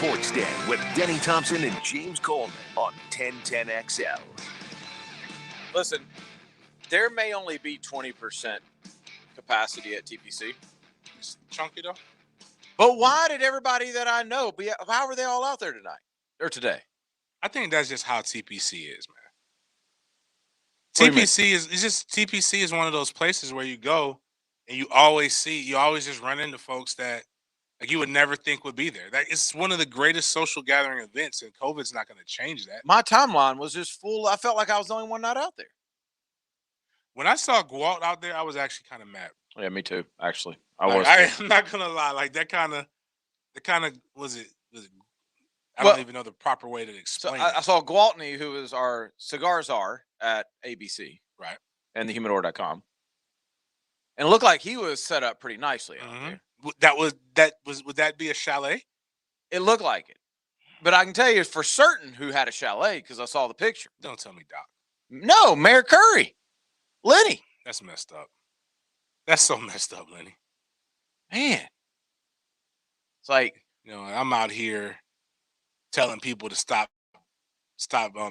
Sports Den with Denny Thompson and James Coleman on 1010XL. Listen, there may only be 20% capacity at TPC. It's chunky though. But why did everybody that I know how were they all out there tonight or today? I think that's just how TPC is, man. What do you TPC is one of those places where you go and you always just run into folks that like you would never think would be there. Like, it's one of the greatest social gathering events, and COVID's not going to change that. My timeline was just full. I felt like I was the only one not out there. When I saw Gwalt out there, I was actually kind of mad. Yeah, me too. Actually, I'm not gonna lie. Like that kind of was it. I don't even know the proper way to explain. I saw Gwaltney, who is our cigar czar at ABC, right, and thehumidor.com, and it looked like he was set up pretty nicely out there. Would that be a chalet? It looked like it, but I can tell you for certain who had a chalet because I saw the picture. Don't tell me, Doc. No, Mayor Curry, Lenny. That's messed up. That's so messed up, Lenny. Man, it's like I'm out here telling people to stop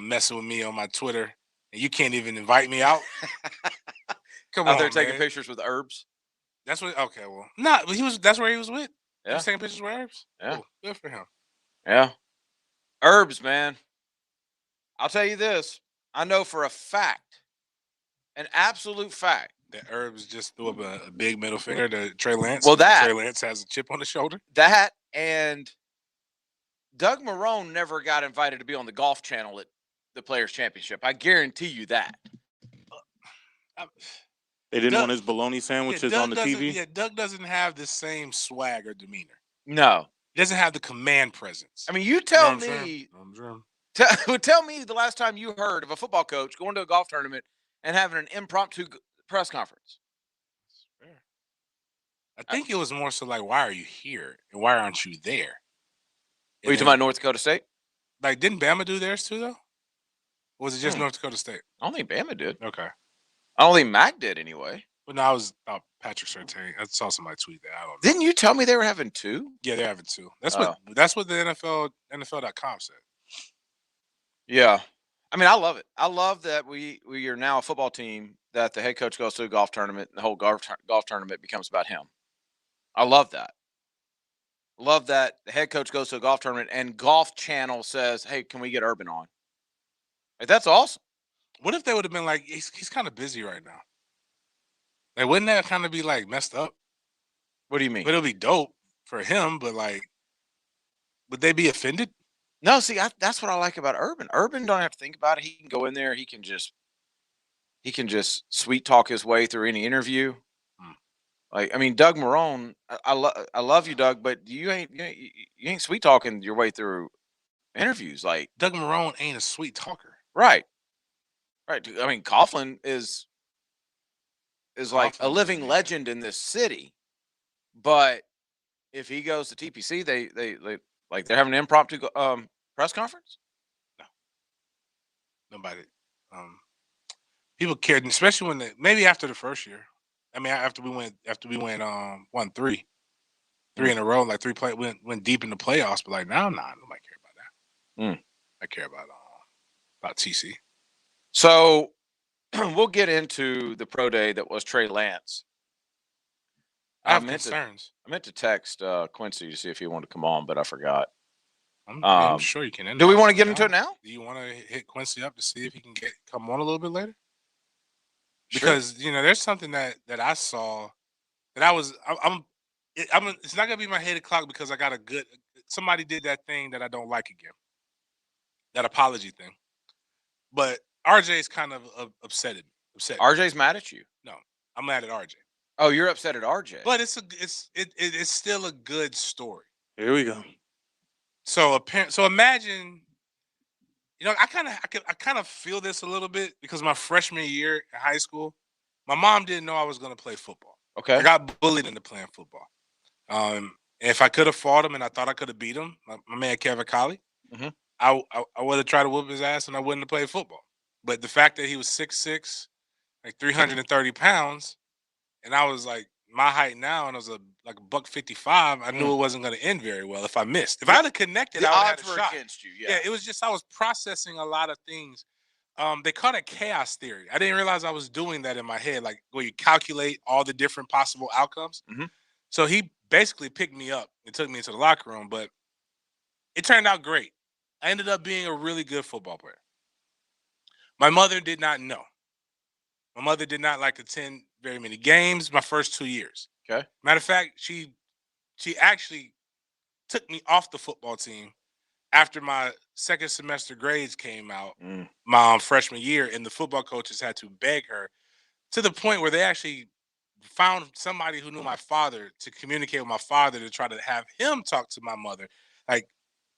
messing with me on my Twitter, and you can't even invite me out. Come on, out there taking man. pictures with Herbs. That's what. Okay, well, no, that's where he was with. Yeah, he was taking pictures with Herbs. Yeah, cool. Good for him. Yeah, Herbs, man. I'll tell you this: I know for a fact, an absolute fact, that Herbs just threw up a big middle finger to Trey Lance. Well, Trey Lance has a chip on his shoulder. That and Doug Marrone never got invited to be on the Golf Channel at the Players Championship. I guarantee you that. They didn't want his bologna sandwiches on the TV? Yeah, Doug doesn't have the same swag or demeanor. No. He doesn't have the command presence. I mean, you tell me. Tell me the last time you heard of a football coach going to a golf tournament and having an impromptu press conference. That's fair. I think it was more so like, why are you here? And why aren't you there? Are you talking about North Dakota State? Like, didn't Bama do theirs too, though? Or was it just North Dakota State? I don't think Bama did. Okay. I don't think Mac did anyway. But no, I was Patrick Surtain. I saw somebody tweet that. I don't know. Didn't you tell me they were having two? Yeah, they're having two. That's what the NFL.com said. Yeah. I mean, I love it. I love that we are now a football team that the head coach goes to a golf tournament and the whole golf tournament becomes about him. I love that. Love that the head coach goes to a golf tournament and Golf Channel says, hey, can we get Urban on? Like, that's awesome. What if they would have been like, he's kind of busy right now? Like, wouldn't that kind of be like messed up? What do you mean? But it'll be dope for him, but like, would they be offended? No, see, that's what I like about Urban. Urban don't have to think about it. He can go in there. He can just sweet talk his way through any interview. Like, I mean, Doug Marrone, I love you, Doug, but you ain't sweet talking your way through interviews. Like, Doug Marrone ain't a sweet talker. Right. I mean, Coughlin is like a living legend in this city. But if he goes to TPC, they're having an impromptu press conference? No. Nobody. People cared, especially when maybe after the first year. I mean, after we won three in a row, like went deep in the playoffs, but like now, nobody care about that. I care about TC. So we'll get into the pro day that was Trey Lance. I have concerns. I meant to text Quincy to see if he wanted to come on, but I forgot. I'm sure you can. Do we want to get into it now? Do you want to hit Quincy up to see if he can come on a little bit later? Because there's something that I saw that it's not gonna be my hated clock because I got somebody did that thing that I don't like again, that apology thing. But RJ is kind of upset. RJ's mad at you. No, I'm mad at RJ. Oh, you're upset at RJ. But it's still a good story. Here we go. So imagine. I kind of feel this a little bit because my freshman year in high school, my mom didn't know I was going to play football. Okay. I got bullied into playing football. If I could have fought him and I thought I could have beat him, my man Kevin Colley, I would have tried to whoop his ass and I wouldn't have played football. But the fact that he was 6'6", like 330 pounds, and I was like my height now, and I was like a $155, I knew it wasn't going to end very well if I missed. If I had connected, the I would have odds had a were shot. against you. Yeah, it was just I was processing a lot of things. They call it chaos theory. I didn't realize I was doing that in my head, like where you calculate all the different possible outcomes. So he basically picked me up and took me into the locker room, but it turned out great. I ended up being a really good football player. My mother did not know. My mother did not like to attend very many games my first 2 years. Okay. Matter of fact, she actually took me off the football team after my second semester grades came out my freshman year, and the football coaches had to beg her to the point where they actually found somebody who knew my father to communicate with my father to try to have him talk to my mother. Like,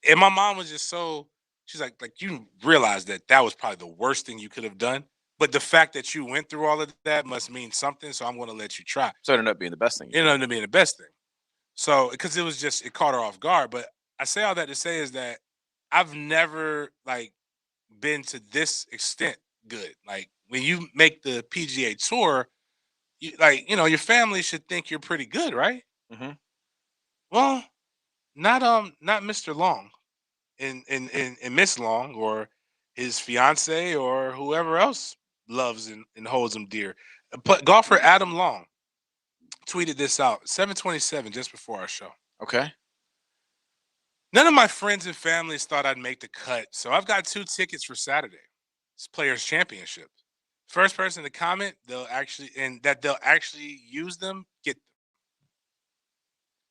and my mom was just so, she's like you realize that was probably the worst thing you could have done. But the fact that you went through all of that must mean something. So I'm going to let you try. So it ended up being the best thing. It ended up being the best thing. So, because it caught her off guard. But I say all that to say is that I've never been to this extent good. Like when you make the PGA Tour, your family should think you're pretty good, right? Well, not Mr. Long and Miss Long or his fiance or whoever else loves and holds him dear. But golfer Adam Long tweeted this out 7:27 just before our show. Okay. None of my friends and families thought I'd make the cut, so I've got 2 tickets for Saturday. It's Players Championship. First person to comment, they'll actually use them, get them.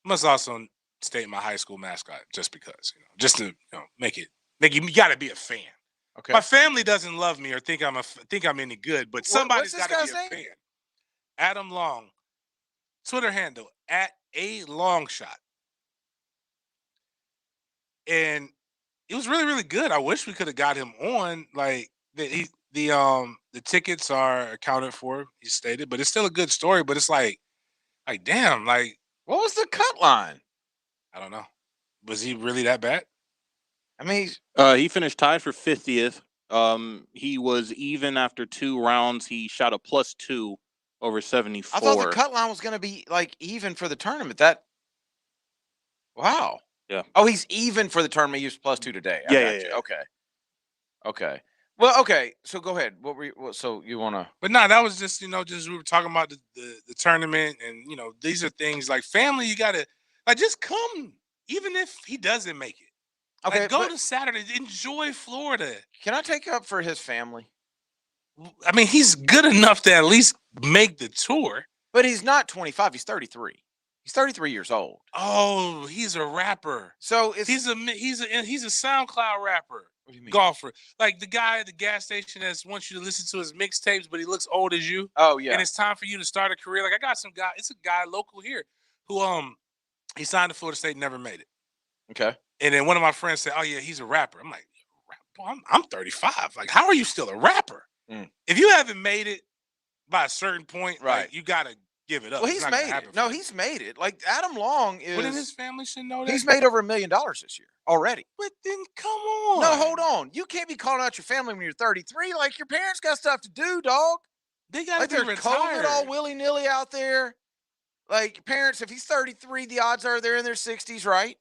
Must also state my high school mascot just because, just to make you got to be a fan. Okay. My family doesn't love me or think I'm any good, but somebody's got to be a fan. Adam Long, Twitter handle @alongshot. And it was really, really good. I wish we could have got him on. Like the tickets are accounted for, he stated, but it's still a good story. But it's like damn, what was the cut line? I don't know. Was he really that bad? I mean, he finished tied for 50th. He was even after 2 rounds. He shot a +2 over 74. I thought the cut line was going to be even for the tournament. Wow. Yeah. Oh, he's even for the tournament. He was +2 today. Yeah. Okay. Well, okay. So go ahead. So you want to? But no, that was just we were talking about the tournament, and these are things like family. You gotta just come, even if he doesn't make it. Okay, go to Saturday. Enjoy Florida. Can I take up for his family? I mean, he's good enough to at least make the tour. But he's not 25. He's 33. He's 33 years old. Oh, he's a rapper. So he's a SoundCloud rapper. What do you mean? Golfer, like the guy at the gas station that wants you to listen to his mixtapes, but he looks old as you. Oh yeah. And it's time for you to start a career. Like I got some guy. It's a guy local here who he signed to Florida State, never made it. Okay. And then one of my friends said, "Oh yeah, he's a rapper." I'm like, I'm 35. Like, how are you still a rapper? If you haven't made it by a certain point, right, you gotta give it up. Well, he's made it. No, he's made it. Like Adam Long is. Wouldn't his family should know that? He's made over $1 million this year already. But then come on. No, hold on. You can't be calling out your family when you're 33. Like your parents got stuff to do, dog. They gotta be retired. COVID all willy-nilly out there. Like your parents, if he's 33, the odds are they're in their 60s, right?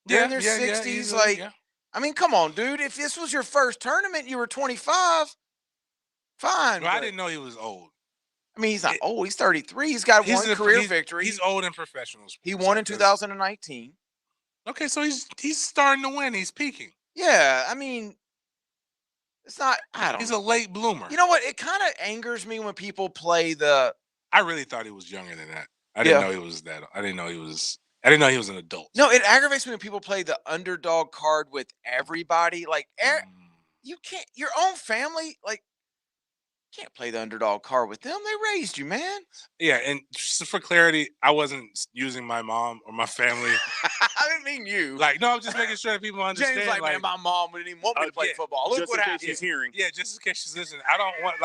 They're in their 60s. Easily, I mean, come on, dude. If this was your first tournament, you were 25. Fine. Well, I didn't know he was old. I mean, he's not old. He's 33. He's got one career victory. He's old in professional sports. He won in 2019. Okay, so he's starting to win. He's peaking. Yeah, I mean, it's not. He's a late bloomer. You know what? It kind of angers me when people play the. I really thought he was younger than that. I didn't know he was that. I didn't know he was an adult. No, it aggravates me when people play the underdog card with everybody. Like, you can't. Your own family, can't play the underdog card with them. They raised you, man. Yeah, and just for clarity, I wasn't using my mom or my family. I didn't mean you. No, I'm just making sure that people understand. James, man, my mom wouldn't even want me to play football. Look what happened. She's hearing. Yeah, just in case she's listening. I don't want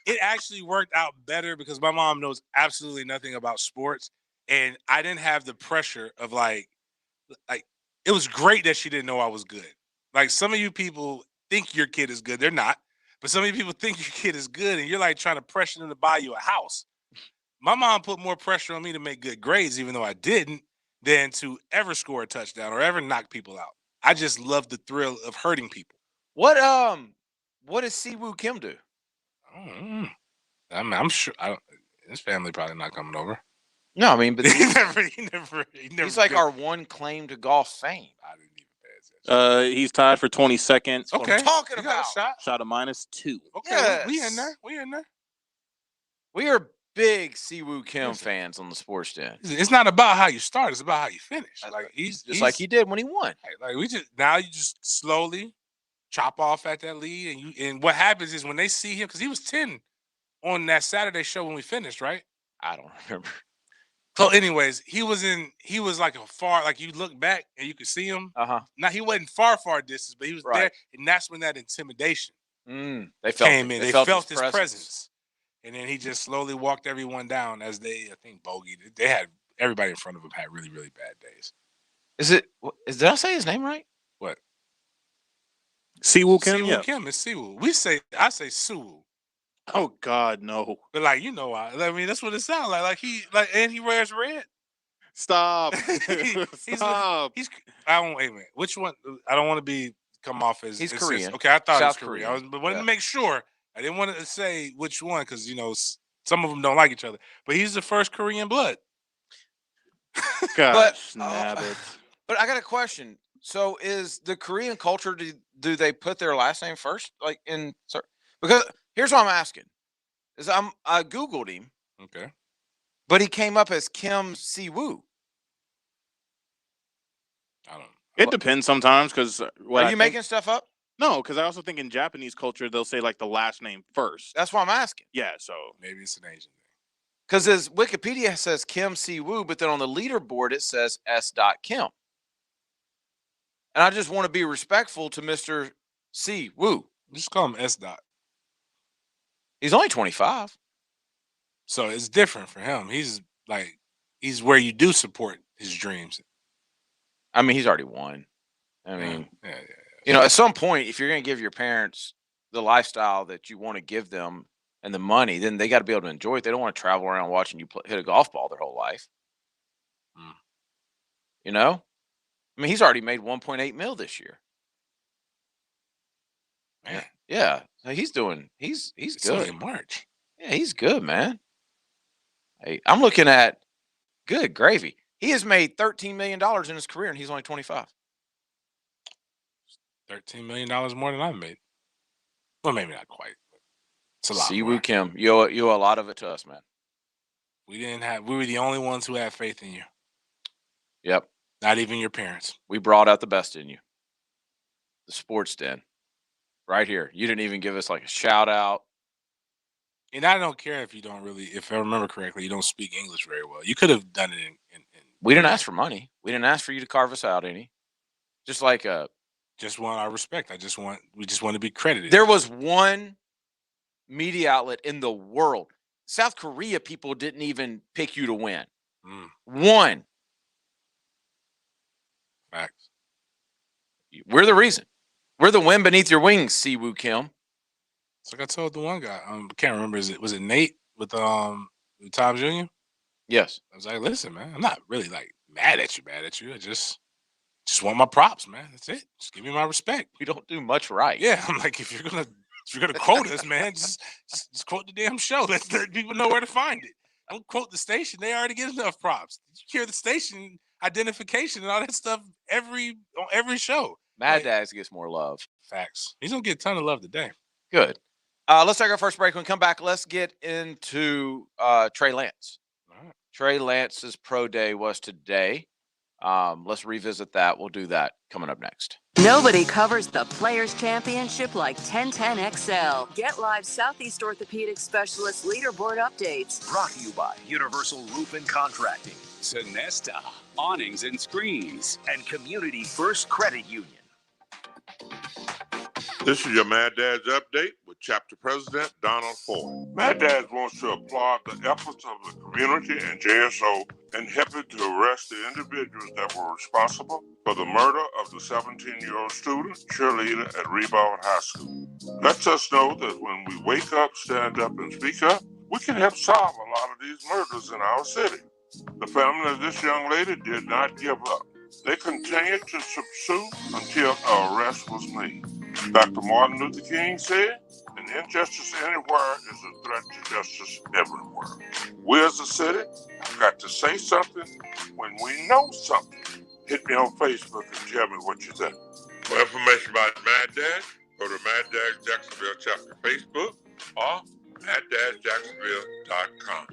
it actually worked out better because my mom knows absolutely nothing about sports, and I didn't have the pressure of it was great that she didn't know I was good. Like some of you people think your kid is good, they're not. But so many people think your kid is good, and you're trying to pressure them to buy you a house. my mom put more pressure on me to make good grades, even though I didn't, than to ever score a touchdown or ever knock people out. I just love the thrill of hurting people. What does Siwoo Kim do? I'm sure his family probably not coming over. No, I mean, but he never. He's like our one claim to golf fame. I didn't even pay attention. He's tied for 22nd. What I'm talking about. Shot a -2. Okay, Yes. we in there. We in there. We are big Siwoo Kim fans on the Sports Den. It's not about how you start; it's about how you finish. Like he's like he did when he won. Like you just slowly chop off at that lead, and what happens is when they see him, because he was 10 on that Saturday show when we finished, right? I don't remember. So, anyways, he was like a far, like you look back and you could see him. Now he wasn't far distance, but he was there, and that's when that intimidation came in. They felt his presence. And then he just slowly walked everyone down as I think, bogeyed. They had everybody in front of him had really, really bad days. Did I say his name right? What? Siwoo Kim? Siwoo Kim is Siwoo. I say Suwoo. Oh God, no. But I mean, that's what it sounds like. And he wears red. Stop. Stop. Wait a minute. Which one? I don't want to come off as he's Korean. Okay, I thought South he was Korean. Korean. I wanted to make sure. I didn't want to say which one because some of them don't like each other. But he's the first Korean blood. Gosh, but I got a question. So, is the Korean culture? Do they put their last name first? Because here's what I'm asking: I googled him. Okay. But he came up as Kim Siwoo. It depends sometimes because are you making stuff up? No, because I also think in Japanese culture they'll say like the last name first. That's why I'm asking. Yeah, so maybe it's an Asian thing. Because his Wikipedia says Kim Siwoo, but then on the leaderboard it says S. Kim. And I just want to be respectful to Mr. Siwoo. Just call him S. He's only 25. So it's different for him. He's where you do support his dreams. I mean, he's already won. I mean, yeah. At some point, if you're going to give your parents the lifestyle that you want to give them and the money, then they got to be able to enjoy it. They don't want to travel around watching you hit a golf ball their whole life. I mean, he's already made 1.8 mil this year. Man. Yeah. So he's good. In March. Yeah, he's good, man. Hey, I'm looking at good gravy. He has made $13 million in his career, and he's only 25. $13 million more than I've made. Well, maybe not quite. But it's a lot. Siwoo Kim, you owe a lot of it to us, man. We were the only ones who had faith in you. Yep. Not even your parents. We brought out the best in you. The Sports Den. Right here. You didn't even give us like a shout out. And I don't care if I remember correctly, you don't speak English very well. You could have done it in we didn't ask for money. We didn't ask for you to carve us out any. Just want our respect. We just want to be credited. There was one media outlet in the world. South Korea people didn't even pick you to win. One. Facts. We're the reason. We're the wind beneath your wings, Siwoo Kim. It's like I told the one guy. I can't remember. Was it Nate with Tom Jr.? Yes. I was like, listen, man, I'm not really mad at you. I just want my props, man. That's it. Just give me my respect. We don't do much right. Yeah, I'm like, if you're gonna quote us, man, just quote the damn show. Let people know where to find it. Don't quote the station. They already get enough props. You hear the station identification and all that stuff on every show. Mad Dads gets more love. Facts. He's gonna get a ton of love today. Good. Let's take our first break. When we come back, let's get into Trey Lance. All right. Trey Lance's pro day was today. Let's revisit that. We'll do that coming up next. Nobody covers the Players Championship like 1010XL. Get live Southeast Orthopedic Specialist leaderboard updates. Brought to you by Universal Roof and Contracting, Sonesta, awnings and screens, and Community First Credit Union. This is your Mad Dad's update with Chapter President Donald Ford. Mad Dad's wants to applaud the efforts of the community and JSO in helping to arrest the individuals that were responsible for the murder of the 17-year-old student cheerleader at Rivera High School. Lets us know that when we wake up, stand up, and speak up, we can help solve a lot of these murders in our city. The family of this young lady did not give up. They continued to pursue until an arrest was made. Dr. Martin Luther King said, an injustice anywhere is a threat to justice everywhere. We as a city have got to say something when we know something. Hit me on Facebook and tell me what you think. For information about Mad Dash, go to Mad Dash Jacksonville Chapter Facebook or mad-jacksonville.com.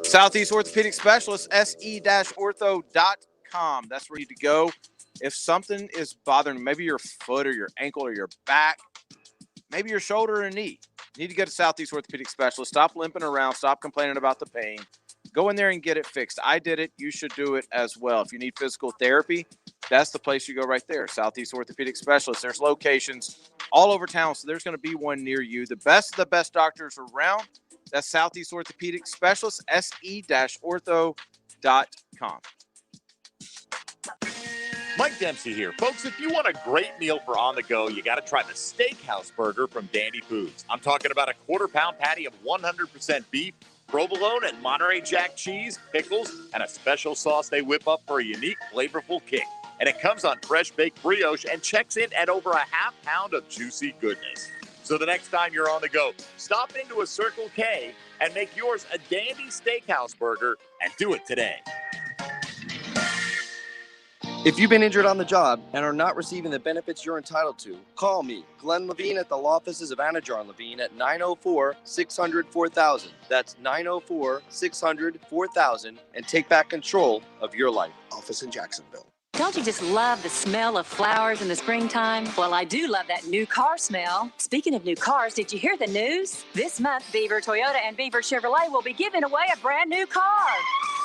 Southeast Orthopedic Specialist, se-ortho.com. That's where you need to go. If something is bothering you, maybe your foot or your ankle or your back, maybe your shoulder or knee, you need to go to Southeast Orthopedic Specialist. Stop limping around. Stop complaining about the pain. Go in there and get it fixed. I did it. You should do it as well. If you need physical therapy, that's the place you go right there, Southeast Orthopedic Specialist. There's locations all over town, so there's going to be one near you. The best of the best doctors around. That's Southeast Orthopedic Specialist, se-ortho.com. Mike Dempsey here. Folks, if you want a great meal for on the go, you got to try the Steakhouse burger from Dandy Foods. I'm talking about a quarter-pound patty of 100% beef, provolone and Monterey Jack cheese, pickles, and a special sauce they whip up for a unique, flavorful kick. And it comes on fresh-baked brioche and checks in at over a half pound of juicy goodness. So the next time you're on the go, stop into a Circle K and make yours a Dandy Steakhouse burger and do it today. If you've been injured on the job and are not receiving the benefits you're entitled to, call me, Glenn Levine, at the law offices of Anajar Levine at 904-600-4000. That's 904-600-4000, and take back control of your life. Office in Jacksonville. Don't you just love the smell of flowers in the springtime? Well, I do love that new car smell. Speaking of new cars, did you hear the news? This month, Beaver Toyota and Beaver Chevrolet will be giving away a brand new car.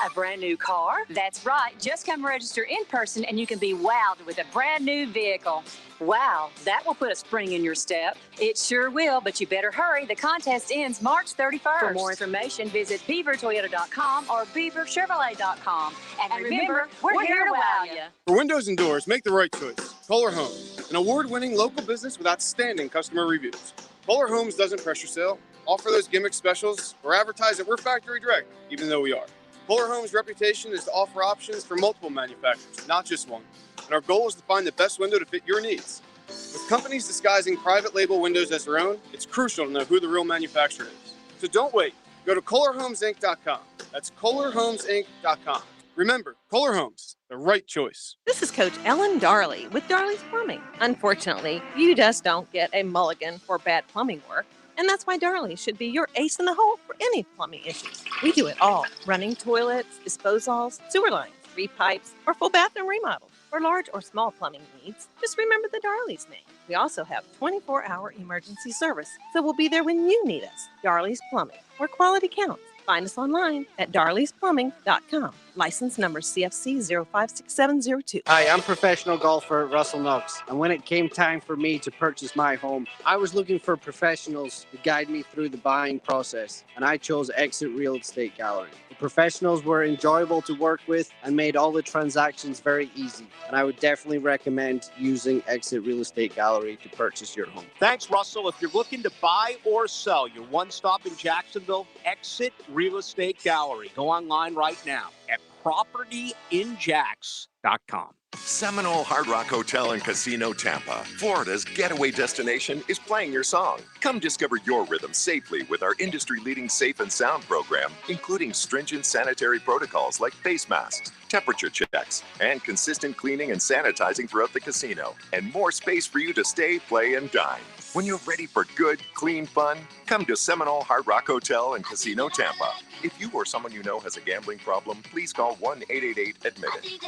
A brand new car? That's right. Just come register in person and you can be wowed with a brand new vehicle. Wow, that will put a spring in your step. It sure will, but you better hurry. The contest ends March 31st. For more information, visit beavertoyota.com or beaverchevrolet.com. And remember, we're here to wow you. For windows and doors, make the right choice. Kohler Homes, an award-winning local business with outstanding customer reviews. Kohler Homes doesn't pressure sale, offer those gimmick specials, or advertise that we're factory direct, even though we are. Kohler Homes' reputation is to offer options for multiple manufacturers, not just one. And our goal is to find the best window to fit your needs. With companies disguising private label windows as their own, it's crucial to know who the real manufacturer is. So don't wait. Go to KohlerHomesInc.com. That's KohlerHomesInc.com. Remember, Kohler Homes, the right choice. This is Coach Ellen Darley with Darley's Plumbing. Unfortunately, you just don't get a mulligan for bad plumbing work. And that's why Darley should be your ace in the hole for any plumbing issues. We do it all. Running toilets, disposals, sewer lines, repipes, or full bathroom remodels. For large or small plumbing needs, just remember the Darley's name. We also have 24-hour emergency service, so we'll be there when you need us. Darley's Plumbing, where quality counts. Find us online at darleysplumbing.com. License number CFC 056702. Hi, I'm professional golfer Russell Knox, and when it came time for me to purchase my home, I was looking for professionals to guide me through the buying process, and I chose Exit Real Estate Gallery. The professionals were enjoyable to work with and made all the transactions very easy, and I would definitely recommend using Exit Real Estate Gallery to purchase your home. Thanks, Russell. If you're looking to buy or sell your one stop in Jacksonville, Exit Real Estate Gallery. Go online right now at propertyinjax.com. Seminole Hard Rock Hotel and Casino Tampa, Florida's getaway destination, is playing your song. Come discover your rhythm safely with our industry-leading safe and sound program, including stringent sanitary protocols like face masks, temperature checks, and consistent cleaning and sanitizing throughout the casino, and more space for you to stay, play, and dine. When you're ready for good, clean fun, come to Seminole Hard Rock Hotel and Casino Tampa. If you or someone you know has a gambling problem, please call 1-888-ADMIT-IT.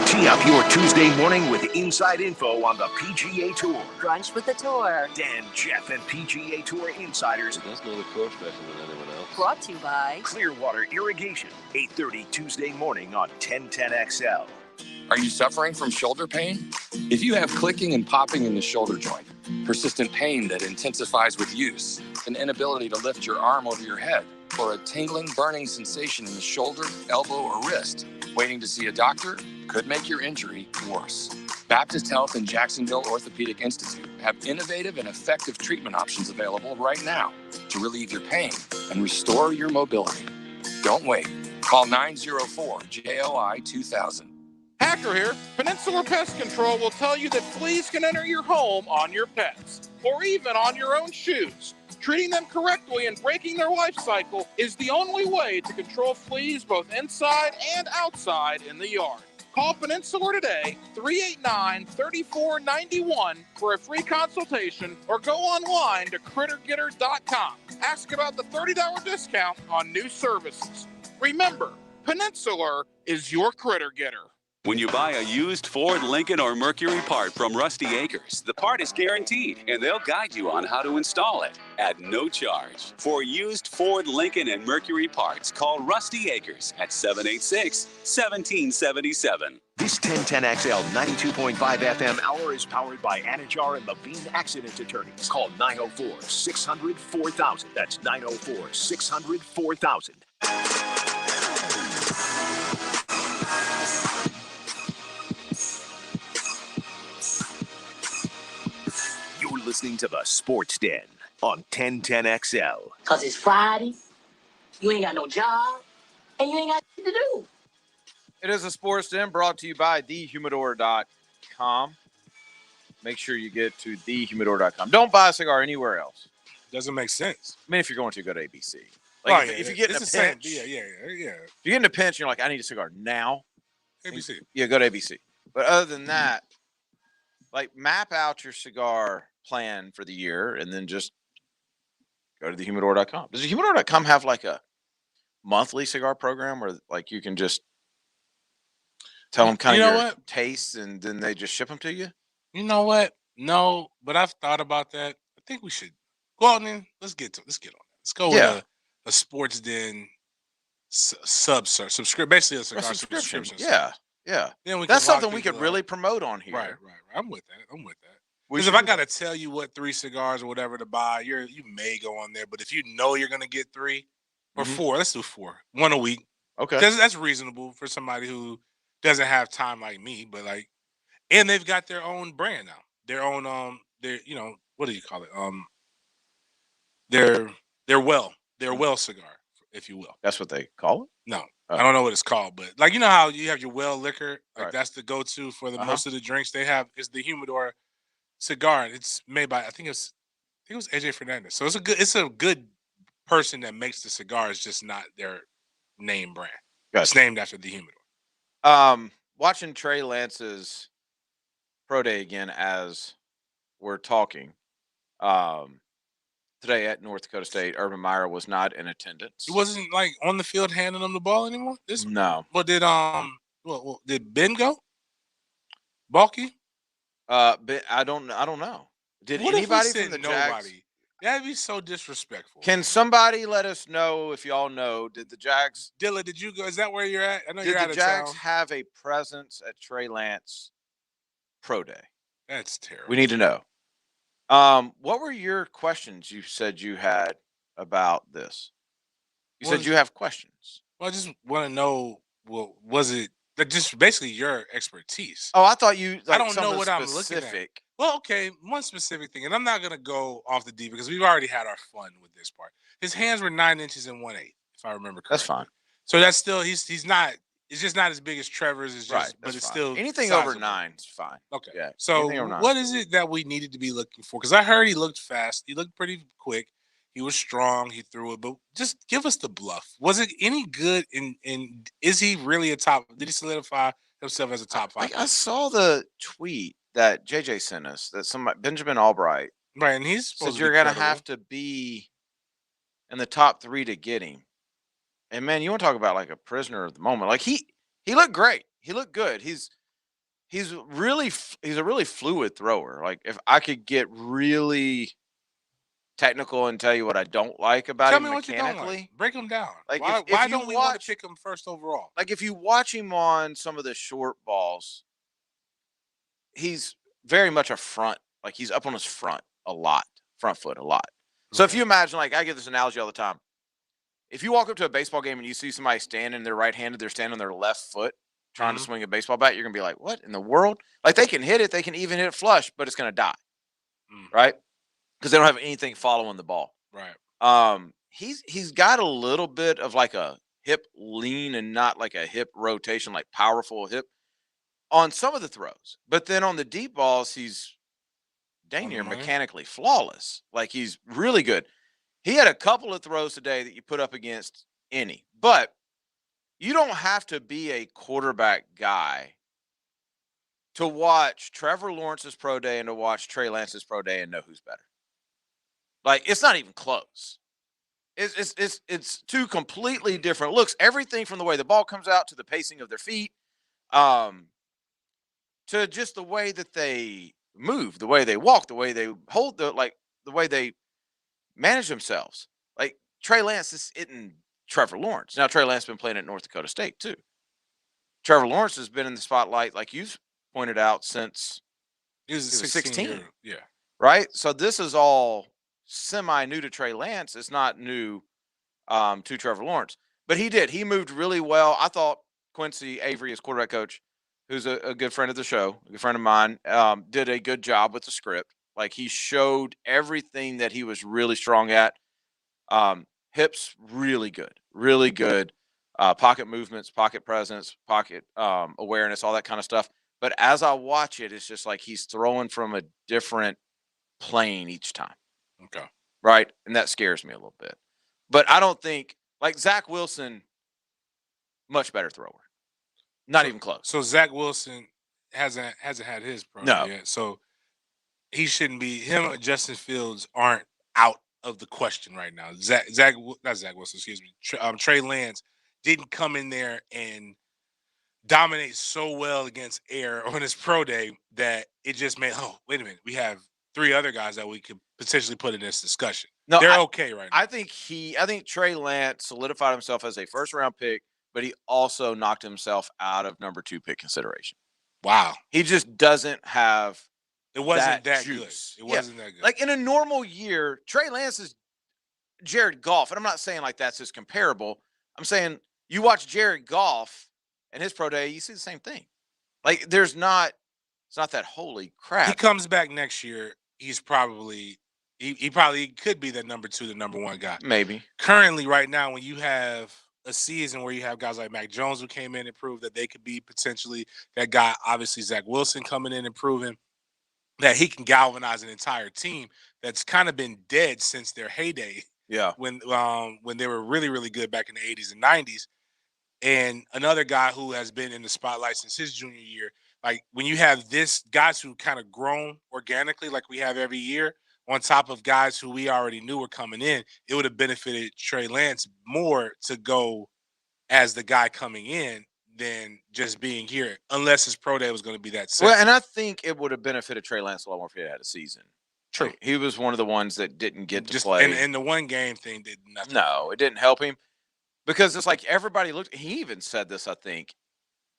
Tee up your Tuesday morning with inside info on the PGA Tour. Brunch with the Tour. Dan, Jeff, and PGA Tour insiders. That's no the course better than anyone else. Brought to you by Clearwater Irrigation, 8:30 Tuesday morning on 1010XL. Are you suffering from shoulder pain? If you have clicking and popping in the shoulder joint, persistent pain that intensifies with use, an inability to lift your arm over your head, or a tingling, burning sensation in the shoulder, elbow, or wrist, waiting to see a doctor could make your injury worse. Baptist Health and Jacksonville Orthopedic Institute have innovative and effective treatment options available right now to relieve your pain and restore your mobility. Don't wait. Call 904-JOI-2000. Hacker here. Peninsula Pest Control will tell you that fleas can enter your home on your pets, or even on your own shoes. Treating them correctly and breaking their life cycle is the only way to control fleas both inside and outside in the yard. Call Peninsula today, 389-3491 for a free consultation, or go online to crittergetter.com. Ask about the $30 discount on new services. Remember, Peninsula is your critter getter. When you buy a used Ford, Lincoln, or Mercury part from Rusty Acres, the part is guaranteed, and they'll guide you on how to install it at no charge. For used Ford, Lincoln, and Mercury parts, call Rusty Acres at 786-1777. This 1010XL 92.5 FM hour is powered by Ncaa and Levine Accident Attorneys. Call 904-600-4000. That's 904-600-4000. You're listening to the Sports Den on 1010XL. Because it's Friday, you ain't got no job, and you ain't got shit to do. It is a Sports Den brought to you by thehumidor.com. Make sure you get to thehumidor.com. Don't buy a cigar anywhere else. Doesn't make sense. I mean, if you're going to, go to ABC. Like, if you get in a pinch. Yeah. If you get in a pinch and you're like, I need a cigar now. ABC. Yeah, go to ABC. But other than that, like, map out your cigar plan for the year and then just go to thehumidor.com. Does thehumidor.com have like a monthly cigar program where like you can just tell them kind of your taste and then they just ship them to you? You know what? No, but I've thought about that. I think we should go out and let's get on that. Let's go with a Sports Den subscription, basically a cigar subscription. Yeah. Then that's something we could really promote on here. Right. I'm with that. Because if I got to tell you what 3 cigars or whatever to buy, you may go on there. But if you know you're going to get 3 or 4, let's do 4. 1 a week. Okay. That's reasonable for somebody who doesn't have time like me. But like, and they've got their own brand now. Their own what do you call it? Their well cigar, if you will. That's what they call it? No. I don't know what it's called, but like, you know how you have your well liquor, like that's the go-to for the most of the drinks they have is the Humidor cigar. It's made by I think it was AJ Fernandez. So it's a good person that makes the cigar. It's just not their name brand. Gotcha. It's named after the Humidor. Watching Trey Lance's pro day again as we're talking. Today at North Dakota State, Urban Meyer was not in attendance. He wasn't like on the field handing them the ball anymore. No. But did did Ben go? Balky? I don't know. Did what anybody if we from the nobody? Jags? That'd be so disrespectful. Can somebody let us know if y'all know? Did the Jags? Dilla, did you go? Is that where you're at? I know Did you're out the of Jags town. have a presence at Trey Lance pro day? That's terrible. We need to know. What were your questions you said you had about this? You said you have questions. Well, I just want to know, was it just basically your expertise? Oh, I thought you. I don't know what I'm looking at. Well, okay, one specific thing, and I'm not gonna go off the deep because we've already had our fun with this part. His hands were 9 inches and 1/8, if I remember correctly. That's fine. So that's still he's not. It's just not as big as Trevor's. It's just, Right, but it's fine. still Anything sizable. over 9 is fine. Okay. Yeah. So anything over 9. what is it that we needed to be looking for? Because I heard he looked fast. He looked pretty quick. He was strong. He threw it. But just give us the bluff. Was it any good? In is he really a top? Did he solidify himself as a top 5? I saw the tweet that JJ sent us that somebody Benjamin Albright, right, and he's said you're gonna have to be in the top 3 to get him. And man, you want to talk about like a prisoner of the moment? Like he looked great. He looked good. He's a really fluid thrower. Like if I could get really technical and tell you what I don't like about him mechanically, what you don't like. Break him down. Like why don't we want to pick him first overall? Like if you watch him on some of the short balls, he's very much a front. Like he's up on his front foot a lot. So if you imagine, like I get this analogy all the time. if you walk up to a baseball game and you see somebody standing, they're right-handed, they're standing on their left foot trying to swing a baseball bat, you're going to be like, what in the world? Like, they can hit it. They can even hit it flush, but it's going to die, right? Because they don't have anything following the ball. Right. He's got a little bit of like a hip lean and not like a hip rotation, like powerful hip on some of the throws. But then on the deep balls, he's dang near mechanically flawless. Like, he's really good. He had a couple of throws today that you put up against any, but you don't have to be a quarterback guy to watch Trevor Lawrence's pro day and to watch Trey Lance's pro day and know who's better. Like, it's not even close. It's two completely different looks. Everything from the way the ball comes out to the pacing of their feet, to just the way that they move, the way they walk, the way they hold the way they manage themselves. Like, Trey Lance isn't Trevor Lawrence. Now, Trey Lance has been playing at North Dakota State too. Trevor Lawrence has been in the spotlight, like you've pointed out, since he was 16. Yeah. Right? So this is all semi-new to Trey Lance. It's not new to Trevor Lawrence. But he moved really well. I thought Quincy Avery, his quarterback coach, who's a good friend of the show, a good friend of mine, did a good job with the script. Like, he showed everything that he was really strong at. Hips, really good. Really good. Pocket movements, pocket presence, pocket awareness, all that kind of stuff. But as I watch it, it's just like he's throwing from a different plane each time. Okay. Right? And that scares me a little bit. But I don't think, like, Zach Wilson, much better thrower. Not even close. So Zach Wilson hasn't had his pro yet. So he shouldn't be. Him and Justin Fields aren't out of the question right now. Not Zach Wilson, excuse me. Trey Lance didn't come in there and dominate so well against air on his pro day that it just made, oh, wait a minute, we have three other guys that we could potentially put in this discussion. No, they're okay right now. I think Trey Lance solidified himself as a first-round pick, but he also knocked himself out of number 2 pick consideration. Wow. He just doesn't have It wasn't that juice. good. It wasn't that good. Like, in a normal year, Trey Lance is Jared Goff, and I'm not saying like that's his comparable. I'm saying you watch Jared Goff and his pro day, you see the same thing. Like, it's not that holy crap. He comes back next year, he's probably he probably could be the number 2, the number 1 guy. Maybe. Currently, right now, when you have a season where you have guys like Mac Jones who came in and proved that they could be potentially that guy, obviously Zach Wilson coming in and proving that he can galvanize an entire team that's kind of been dead since their heyday. Yeah. When they were really, really good back in the 80s and 90s. And another guy who has been in the spotlight since his junior year. Like, when you have guys who kind of grown organically like we have every year, on top of guys who we already knew were coming in, it would have benefited Trey Lance more to go as the guy coming in than just being here, unless his pro day was going to be that simple. Well, and I think it would have benefited Trey Lance a lot more if he had a season. True. Like, he was one of the ones that didn't get to play. And the one game thing did nothing. No, it didn't help him because it's like everybody looked. He even said this, I think.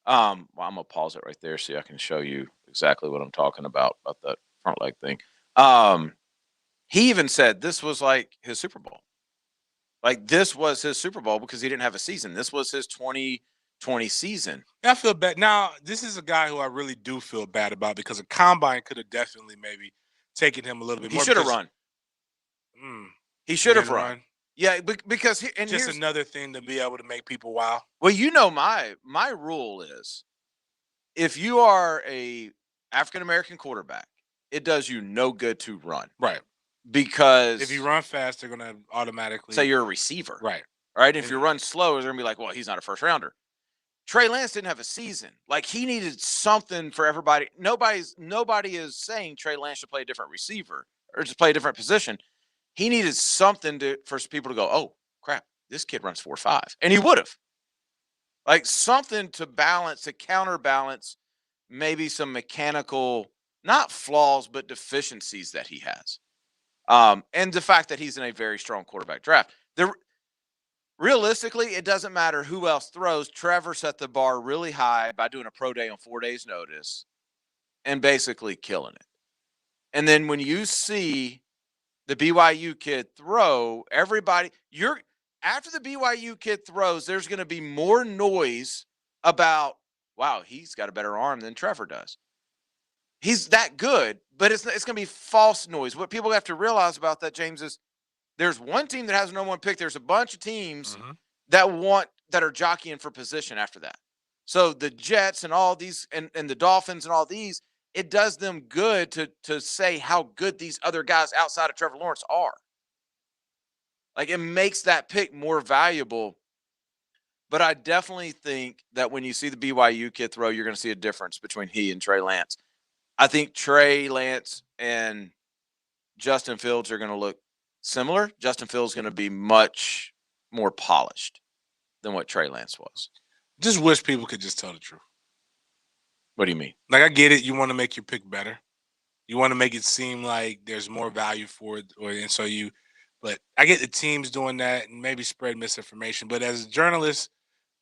Well, I'm gonna pause it right there so I can show you exactly what I'm talking about that front leg thing. He even said this was like his Super Bowl. Like, this was his Super Bowl because he didn't have a season. This was his 2020 season. I feel bad. Now, this is a guy who I really do feel bad about because a combine could have definitely maybe taken him a little bit more. He should have run. He should have run. Yeah, because just another thing to be able to make people wow. Well, you know, my rule is if you are a African-American quarterback, it does you no good to run. Right. Because if you run fast, they're going to automatically say you're a receiver. Right. Right. If you run slow, they're going to be like, well, he's not a first rounder. Trey Lance didn't have a season. Like, he needed something for everybody. Nobody is saying Trey Lance should play a different receiver or just play a different position. He needed something for people to go, oh, crap, this kid runs 4.5. And he would have. Like, something to counterbalance maybe some mechanical, not flaws, but deficiencies that he has. And the fact that he's in a very strong quarterback draft. Realistically, it doesn't matter who else throws. Trevor set the bar really high by doing a pro day on 4 days' notice and basically killing it. And then when you see the BYU kid throw, everybody, after the BYU kid throws, there's going to be more noise about, wow, he's got a better arm than Trevor does. He's that good, but it's going to be false noise. What people have to realize about that, James, is there's one team that has no one pick. There's a bunch of teams that are jockeying for position after that. So the Jets and all these and the Dolphins and all these, it does them good to say how good these other guys outside of Trevor Lawrence are. Like, it makes that pick more valuable. But I definitely think that when you see the BYU kid throw, you're going to see a difference between he and Trey Lance. I think Trey Lance and Justin Fields are going to look similar. Justin Fields is going to be much more polished than what Trey Lance was. Just wish people could just tell the truth. What do you mean? Like, I get it. You want to make your pick better. You want to make it seem like there's more value for it. But I get the teams doing that and maybe spread misinformation. But as journalists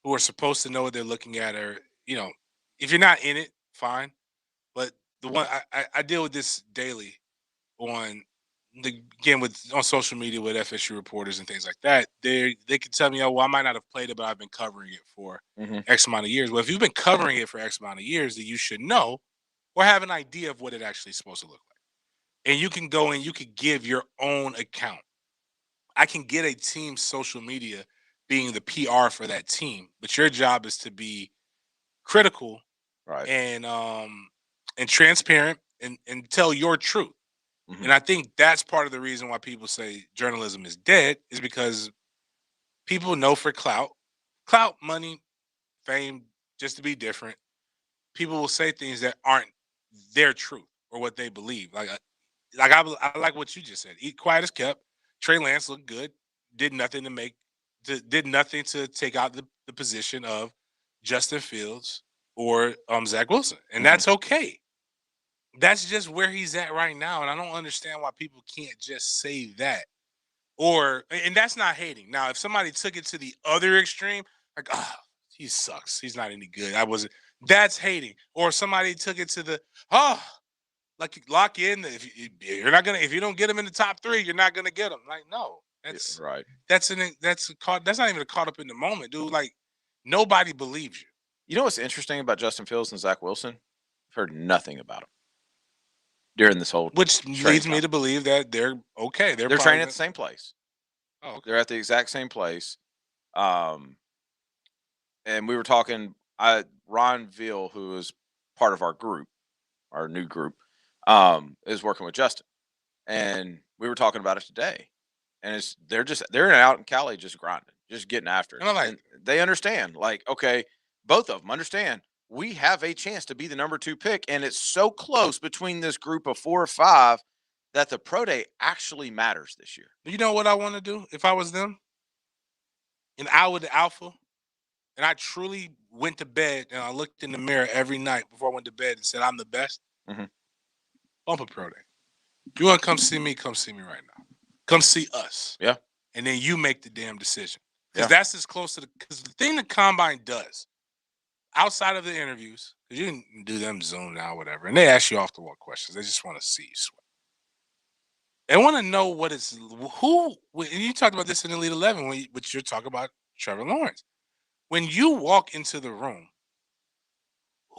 who are supposed to know what they're looking at, or, if you're not in it, fine. But the one I deal with this daily on social media with FSU reporters and things like that. They can tell me, oh, well, I might not have played it, but I've been covering it for X amount of years. Well, if you've been covering it for X amount of years, then you should know or have an idea of what it actually is supposed to look like. And you can go and you can give your own account. I can get a team's social media being the PR for that team, but your job is to be critical, right, and transparent and tell your truth. And I think that's part of the reason why people say journalism is dead, is because people know for clout, money, fame, just to be different. People will say things that aren't their truth or what they believe. I like what you just said. Eat quiet as kept. Trey Lance looked good. Did nothing to take out the position of Justin Fields or Zach Wilson, and that's okay. That's just where he's at right now, and I don't understand why people can't just say that. And that's not hating. Now, if somebody took it to the other extreme, like, oh, he sucks, he's not any good, that's hating. Or somebody took it to the like, lock in. If you don't get him in the top 3, you're not gonna get him. Like, no, that's right. That's not even a caught up in the moment, dude. Like, nobody believes you. You know what's interesting about Justin Fields and Zach Wilson? I've heard nothing about them during this whole, which leads me to believe that they're okay. They're training at the same place. Oh, okay. They're at the exact same place. And we were talking. Ron Veal, who is part of our group, our new group, is working with Justin, and we were talking about it today. And they're out in Cali just grinding, just getting after it. And they understand, like, okay, both of them understand we have a chance to be the number 2 pick, and it's so close between this group of 4 or 5 that the pro day actually matters this year. You know what I want to do if I was them? And I was the alpha, and I truly went to bed and I looked in the mirror every night before I went to bed and said, I'm the best. Bump a pro day. If you want to come see me right now. Come see us. Yeah. And then you make the damn decision. Because that's as close to because the thing the combine does, outside of the interviews, because you can do them Zoom now, whatever, and they ask you off the wall questions. They just want to see you sweat. They want to know and you talked about this in Elite 11, which you're talking about Trevor Lawrence. When you walk into the room,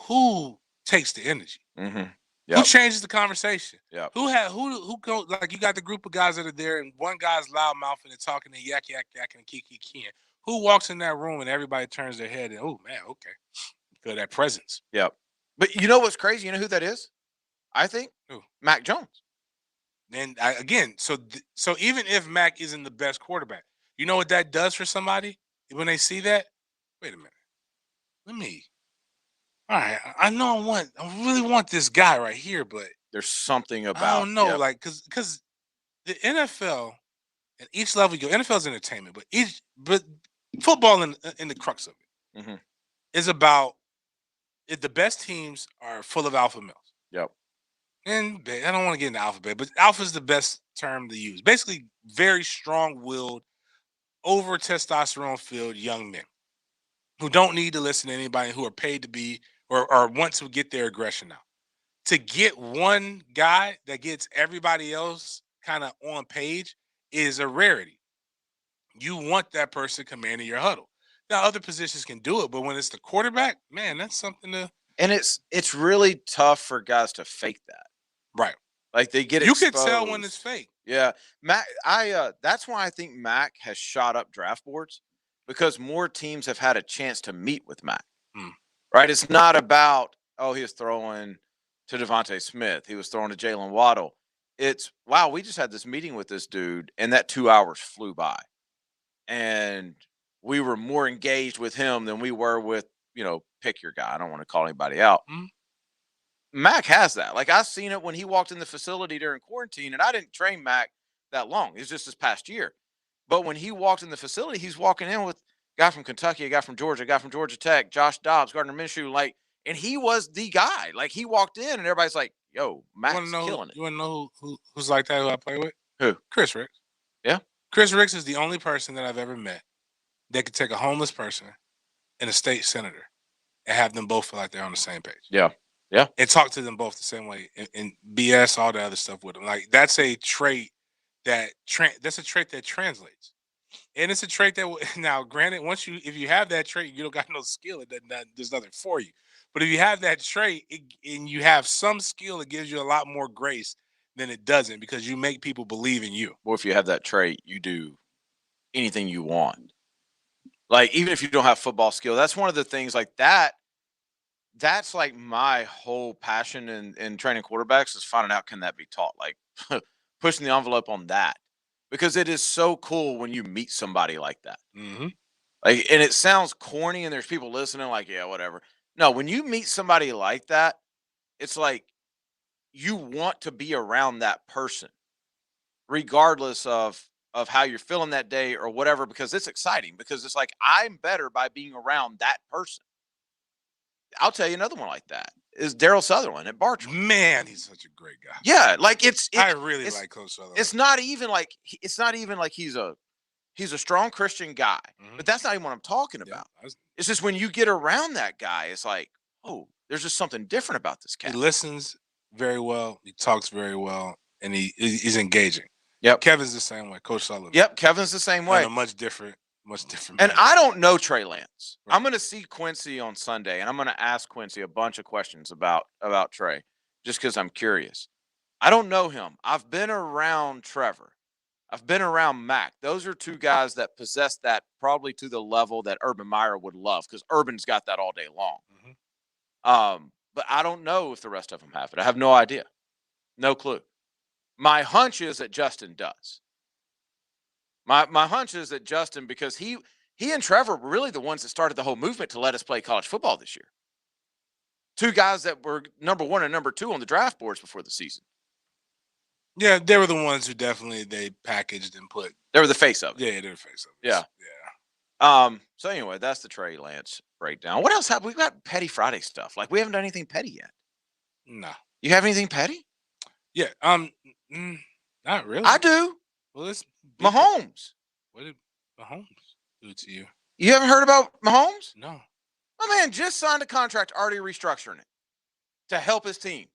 who takes the energy? Yep. Who changes the conversation? Yeah. Who goes, like, you got the group of guys that are there, and one guy's loud mouthing and talking and yak and kiki. Who walks in that room and everybody turns their head and, oh man, okay, because of that presence. Yep. But you know what's crazy? You know who that is? I think Mac Jones. And so even if Mac isn't the best quarterback, you know what that does for somebody when they see that? Wait a minute. All right, I really want this guy right here, but there's something about, I don't know, like, because the NFL at each level you go, NFL is entertainment, but football in the crux of it is about the best teams are full of alpha males. Yep. And I don't want to get into alphabet, but alpha is the best term to use. Basically, very strong-willed, over testosterone-filled young men who don't need to listen to anybody, who are paid to be or want to get their aggression out. To get one guy that gets everybody else kind of on page is a rarity. you want that person commanding your huddle. Now, other positions can do it, but when it's the quarterback, man, that's something to. And it's really tough for guys to fake that. Right. Like they get You exposed. could tell when it's fake. Yeah. Mac, that's why I think Mac has shot up draft boards because more teams have had a chance to meet with Mac. Right? It's not about, he was throwing to Devontae Smith. He was throwing to Jalen Waddle. It's, wow, we just had this meeting with this dude, and that 2 hours flew by. And we were more engaged with him than we were with, pick your guy. I don't want to call anybody out. Mac has that. Like, I've seen it when he walked in the facility during quarantine, and I didn't train Mac that long. It's just this past year. But when he walked in the facility, he's walking in with a guy from Kentucky, a guy from Georgia, a guy from Georgia Tech, Josh Dobbs, Gardner Minshew, and he was the guy. Like, he walked in, and everybody's like, yo, Mac's killing it. You want to know who's like that, who I play with? Who? Chris Ricks. Yeah. Chris Ricks is the only person that I've ever met that could take a homeless person and a state senator and have them both feel like they're on the same page. Yeah. Yeah. And talk to them both the same way and BS all the other stuff with them. Like, that's a trait that translates. And it's a trait that now, granted, if you have that trait, you don't got no skill. There's nothing for you. But if you have that trait and you have some skill, it gives you a lot more grace than it doesn't because you make people believe in you. Well, if you have that trait, you do anything you want. Like, even if you don't have football skill, that's one of the things like that. That's like my whole passion in training quarterbacks is finding out, can that be taught? Like pushing the envelope on that, because it is so cool when you meet somebody like that. Like, and it sounds corny and there's people listening like, yeah, whatever. No, when you meet somebody like that, it's like you want to be around that person regardless of how you're feeling that day or whatever, because it's exciting, because it's like, I'm better by being around that person. I'll tell you another one like that is Daryl Sutherland at Bartram. Man, he's such a great guy. Yeah, like I really like Coach Sutherland. It's not even like he's a strong Christian guy, but that's not even what I'm talking about. It's just when you get around that guy, it's like, oh, there's just something different about this cat. He listens very well, he talks very well, and he's engaging. Yep. Kevin's the same way. Coach Sutherland. Yep, Kevin's the same way. Much different. And manner. I don't know Trey Lance. Right. I'm going to see Quincy on Sunday, and I'm going to ask Quincy a bunch of questions about Trey, just because I'm curious. I don't know him. I've been around Trevor. I've been around Mac. Those are two guys that possess that probably to the level that Urban Meyer would love, because Urban's got that all day long. But I don't know if the rest of them have it. I have no idea. No clue. My hunch is that Justin does. My hunch is that Justin, because he and Trevor were really the ones that started the whole movement to let us play college football this year. Two guys that were number 1 and number 2 on the draft boards before the season. Yeah, they were the ones who definitely they packaged and put. They were the face of it. Yeah, they were the face of it. Yeah. Yeah. So anyway, that's the Trey Lance breakdown. What else have we got? Petty Friday stuff. Like, we haven't done anything petty yet. No. You have anything petty? Yeah. Not really. I do. Well, it's Mahomes. What did Mahomes do to you? You haven't heard about Mahomes? No. My man just signed a contract, already restructuring it to help his team.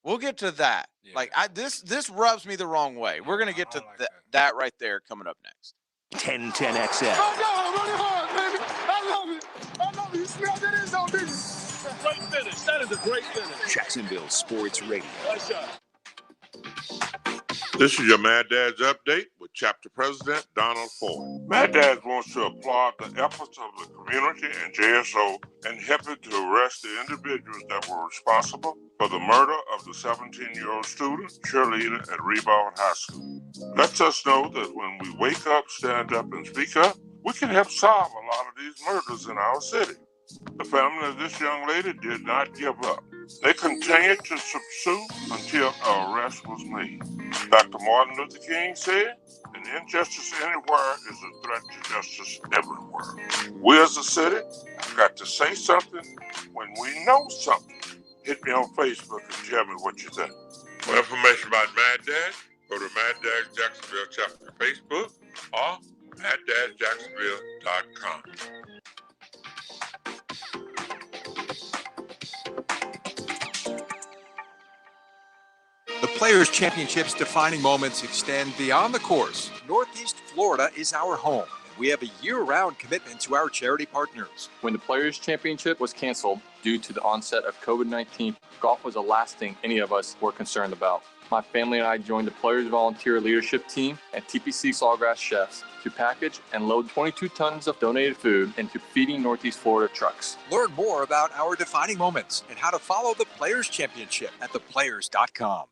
We'll get to that. Yeah. Like, this rubs me the wrong way. We're going to get to that right there coming up next. 1010 XL. Baby. I love it. I love it. You smell that? It's on me. Great finish. That is a great finish. Jacksonville Sports Radio. Nice shot. This is your Mad Dad's Update with Chapter President Donald Ford. Mad Dad's wants to applaud the efforts of the community and JSO in helping to arrest the individuals that were responsible for the murder of the 17-year-old student cheerleader at Rivera High School. Lets us know that when we wake up, stand up, and speak up, we can help solve a lot of these murders in our city. The family of this young lady did not give up. They continued to pursue until an arrest was made. Dr. Martin Luther King said, an injustice anywhere is a threat to justice everywhere. We as a city have got to say something when we know something. Hit me on Facebook and tell me what you think. For information about Mad Dad, go to Mad Dad's Jacksonville Chapter Facebook or MadDadJacksonville.com. The Players Championships defining moments extend beyond the course. Northeast Florida is our home. We have a year-round commitment to our charity partners. When the Players Championship was canceled due to the onset of COVID-19, golf was the last thing any of us were concerned about. My family and I joined the Players Volunteer Leadership Team at TPC Sawgrass Chefs to package and load 22 tons of donated food into feeding Northeast Florida trucks. Learn more about our defining moments and how to follow the Players Championship at theplayers.com.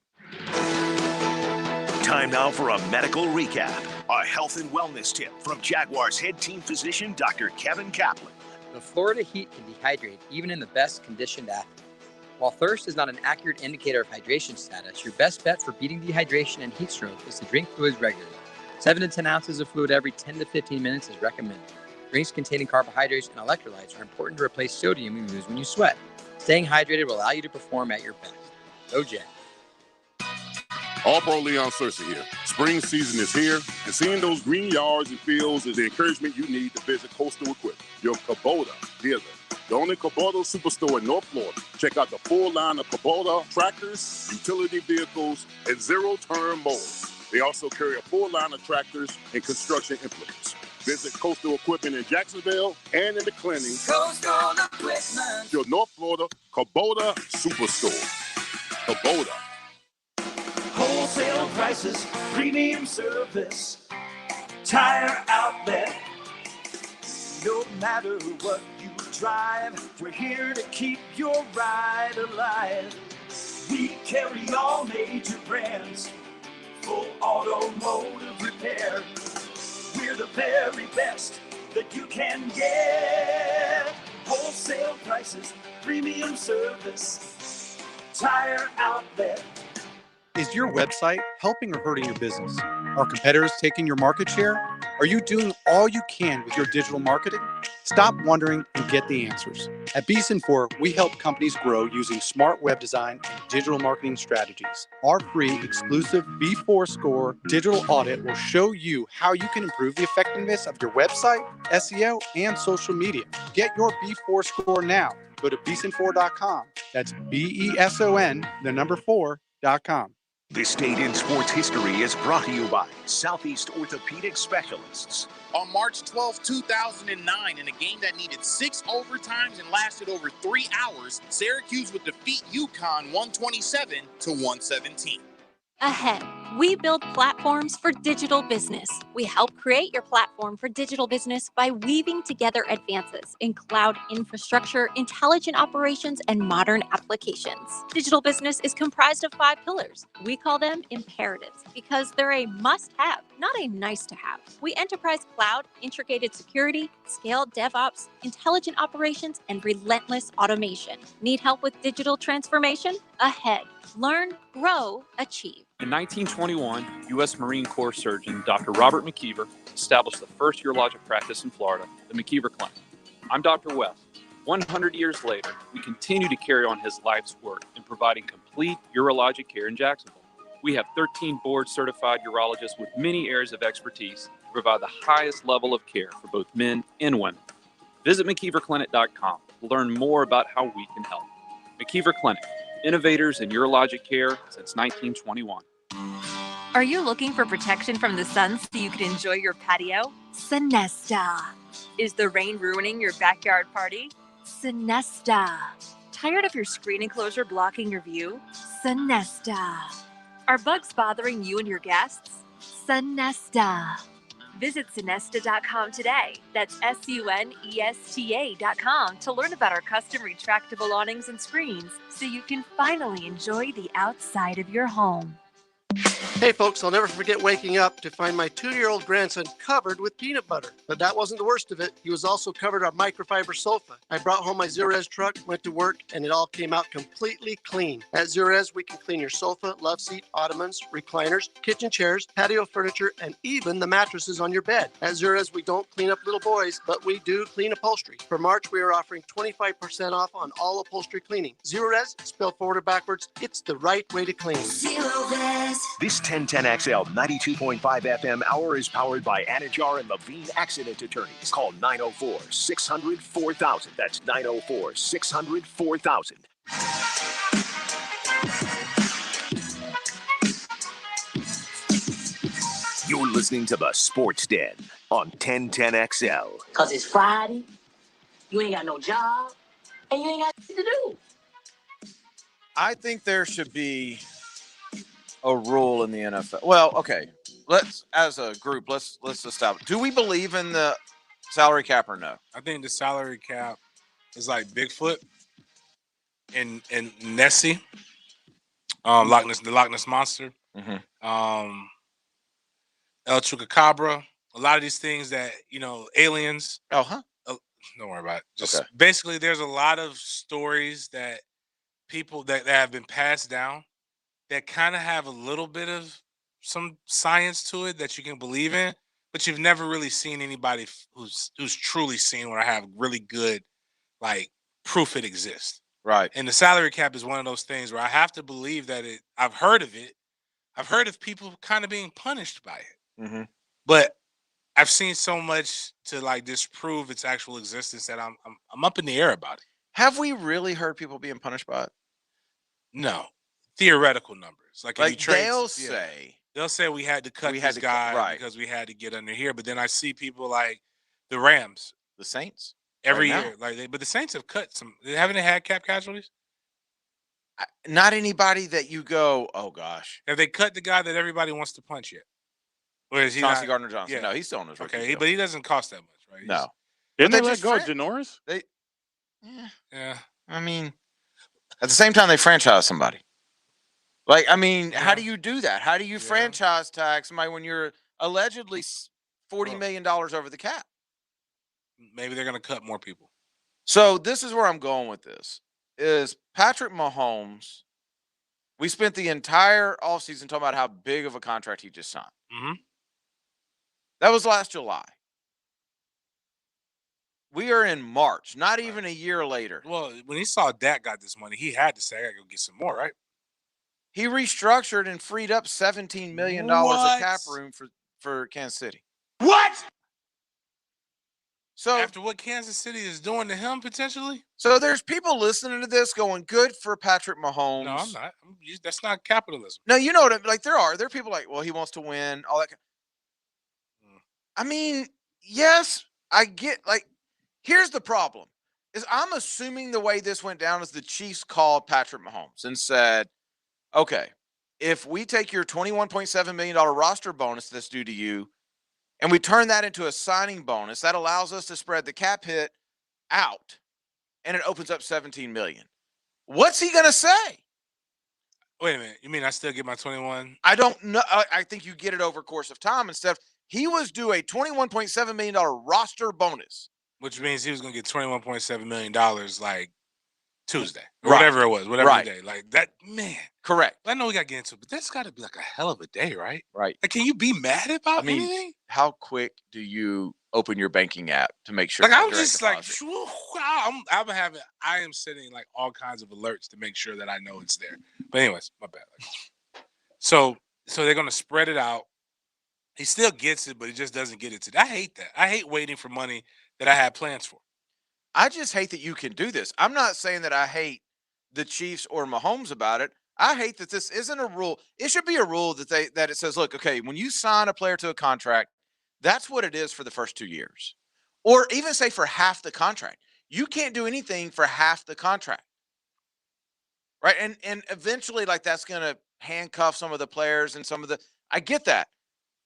Time now for a medical recap. A health and wellness tip from Jaguars head team physician Dr. Kevin Kaplan. The Florida heat can dehydrate even in the best conditioned athlete. While thirst is not an accurate indicator of hydration status, your best bet for beating dehydration and heat stroke is to drink fluids regularly. 7 to 10 ounces of fluid every 10 to 15 minutes is recommended. Drinks containing carbohydrates and electrolytes are important to replace sodium you lose when you sweat. Staying hydrated will allow you to perform at your best. Go Jags. All-Pro Leon Searcy here. Spring season is here, and seeing those green yards and fields is the encouragement you need to visit Coastal Equipment, your Kubota dealer. The only Kubota superstore in North Florida. Check out the full line of Kubota tractors, utility vehicles, and zero-turn mowers. They also carry a full line of tractors and construction implements. Visit Coastal Equipment in Jacksonville and in the Clinton. Coastal Equipment. Your North Florida Kubota superstore. Kubota. Wholesale prices, premium service, tire outlet. No matter what you drive, we're here to keep your ride alive. We carry all major brands, full automotive repair. We're the very best that you can get. Wholesale prices, premium service, tire outlet. Is your website helping or hurting your business? Are competitors taking your market share? Are you doing all you can with your digital marketing? Stop wondering and get the answers. At BSIN4, we help companies grow using smart web design and digital marketing strategies. Our free exclusive B4 Score digital audit will show you how you can improve the effectiveness of your website, SEO, and social media. Get your B4 Score now. Go to beson4.com. That's BESON, the number 4.com. This date in sports history is brought to you by Southeast Orthopedic Specialists. On March 12, 2009, in a game that needed 6 overtimes and lasted over 3 hours, Syracuse would defeat UConn 127-117. Ahead, we build platforms for digital business. We help create your platform for digital business by weaving together advances in cloud infrastructure, intelligent operations, and modern applications. Digital business is comprised of 5 pillars. We call them imperatives because they're a must-have, not a nice-to-have. We enterprise cloud, integrated security, scaled DevOps, intelligent operations, and relentless automation. Need help with digital transformation? Ahead. Learn, grow, achieve. In 1921, U.S. Marine Corps surgeon Dr. Robert McKeever established the first urologic practice in Florida, the McKeever Clinic. I'm Dr. West. 100 years later, we continue to carry on his life's work in providing complete urologic care in Jacksonville. We have 13 board-certified urologists with many areas of expertise to provide the highest level of care for both men and women. Visit McKeeverClinic.com to learn more about how we can help. McKeever Clinic. Innovators in urologic care since 1921. Are you looking for protection from the sun so you can enjoy your patio? Sonesta. Is the rain ruining your backyard party? Sonesta. Tired of your screen enclosure blocking your view? Sonesta. Are bugs bothering you and your guests? Sonesta. Visit Sonesta.com today. That's SUNESTA.com to learn about our custom retractable awnings and screens so you can finally enjoy the outside of your home. Hey folks, I'll never forget waking up to find my 2-year-old grandson covered with peanut butter. But that wasn't the worst of it. He was also covered on microfiber sofa. I brought home my Zerez truck, went to work, and it all came out completely clean. At Zerez, we can clean your sofa, love seat, ottomans, recliners, kitchen chairs, patio furniture, and even the mattresses on your bed. At Zerez, we don't clean up little boys, but we do clean upholstery. For March, we are offering 25% off on all upholstery cleaning. Zerez, spelled forward or backwards, it's the right way to clean. Zerez. This 1010XL 92.5 FM hour is powered by Ncaa and Levine Accident Attorneys. Call 904-600-4000. That's 904-600-4000. listening to the Sports Den on 1010XL. Because it's Friday, you ain't got no job, and you ain't got shit to do. I think there should be a rule in the NFL. Well, okay. As a group, let's establish. Do we believe in the salary cap or no? I think the salary cap is like Bigfoot and Nessie, the Loch Ness Monster, El Chupacabra. A lot of these things that, aliens. Don't worry about it. Just basically, there's a lot of stories that people that have been passed down that kind of have a little bit of some science to it that you can believe in, but you've never really seen anybody who's truly seen where I have really good proof it exists. Right. And the salary cap is one of those things where I have to believe that I've heard of it. I've heard of people kind of being punished by it. Mm-hmm. But I've seen so much to disprove its actual existence that I'm up in the air about it. Have we really heard people being punished by it? No. Theoretical numbers. They'll say we had to cut this guy because we had to get under here. But then I see people like the Rams, the Saints, every year. But the Saints have cut some. Haven't they had cap casualties? Not anybody that you go, oh gosh. Have they cut the guy that everybody wants to punch yet? Or is he Chauncey Gardner-Johnson? Yeah. No, he's still on his rookie deal. But he doesn't cost that much, right? No. Didn't they let go of Janoris? Yeah. I mean, at the same time, they franchise somebody. How do you do that? How do you franchise tag somebody when you're allegedly $40 million over the cap? Maybe they're going to cut more people. So this is where I'm going with this. Is Patrick Mahomes, we spent the entire offseason talking about how big of a contract he just signed. Mm-hmm. That was last July. We are in March, not even a year later. Well, when he saw Dak got this money, he had to say, I got to go get some more, right? He restructured and freed up $17 million of cap room for Kansas City. What? So after what Kansas City is doing to him, potentially? So there's people listening to this going, good for Patrick Mahomes. No, I'm not. That's not capitalism. No, you know what I mean? There are people like, well, he wants to win, all that. I mean, yes, I get, here's the problem, is I'm assuming the way this went down is the Chiefs called Patrick Mahomes and said, okay, if we take your $21.7 million roster bonus that's due to you, and we turn that into a signing bonus, that allows us to spread the cap hit out, and it opens up $17 million. What's he going to say? Wait a minute. You mean I still get my 21? I don't know. I think you get it over a course of time and stuff. He was due a $21.7 million roster bonus. Which means he was going to get $21.7 million Tuesday. Or whatever it was. Whatever day. That, man. Correct. I know we got to get into it, but that's got to be a hell of a day, right? Right. Can you be mad about anything? How quick do you open your banking app to make sure? I'm just I am setting all kinds of alerts to make sure that I know it's there. But anyways, my bad. So they're going to spread it out. He still gets it, but he just doesn't get it today. I hate that. I hate waiting for money that I had plans for. I just hate that you can do this. I'm not saying that I hate the Chiefs or Mahomes about it. I hate that this isn't a rule. It should be a rule that it says, look, okay, when you sign a player to a contract, that's what it is for the first 2 years. Or even say for half the contract. You can't do anything for half the contract. Right? And eventually, that's going to handcuff some of the players and some of the – I get that.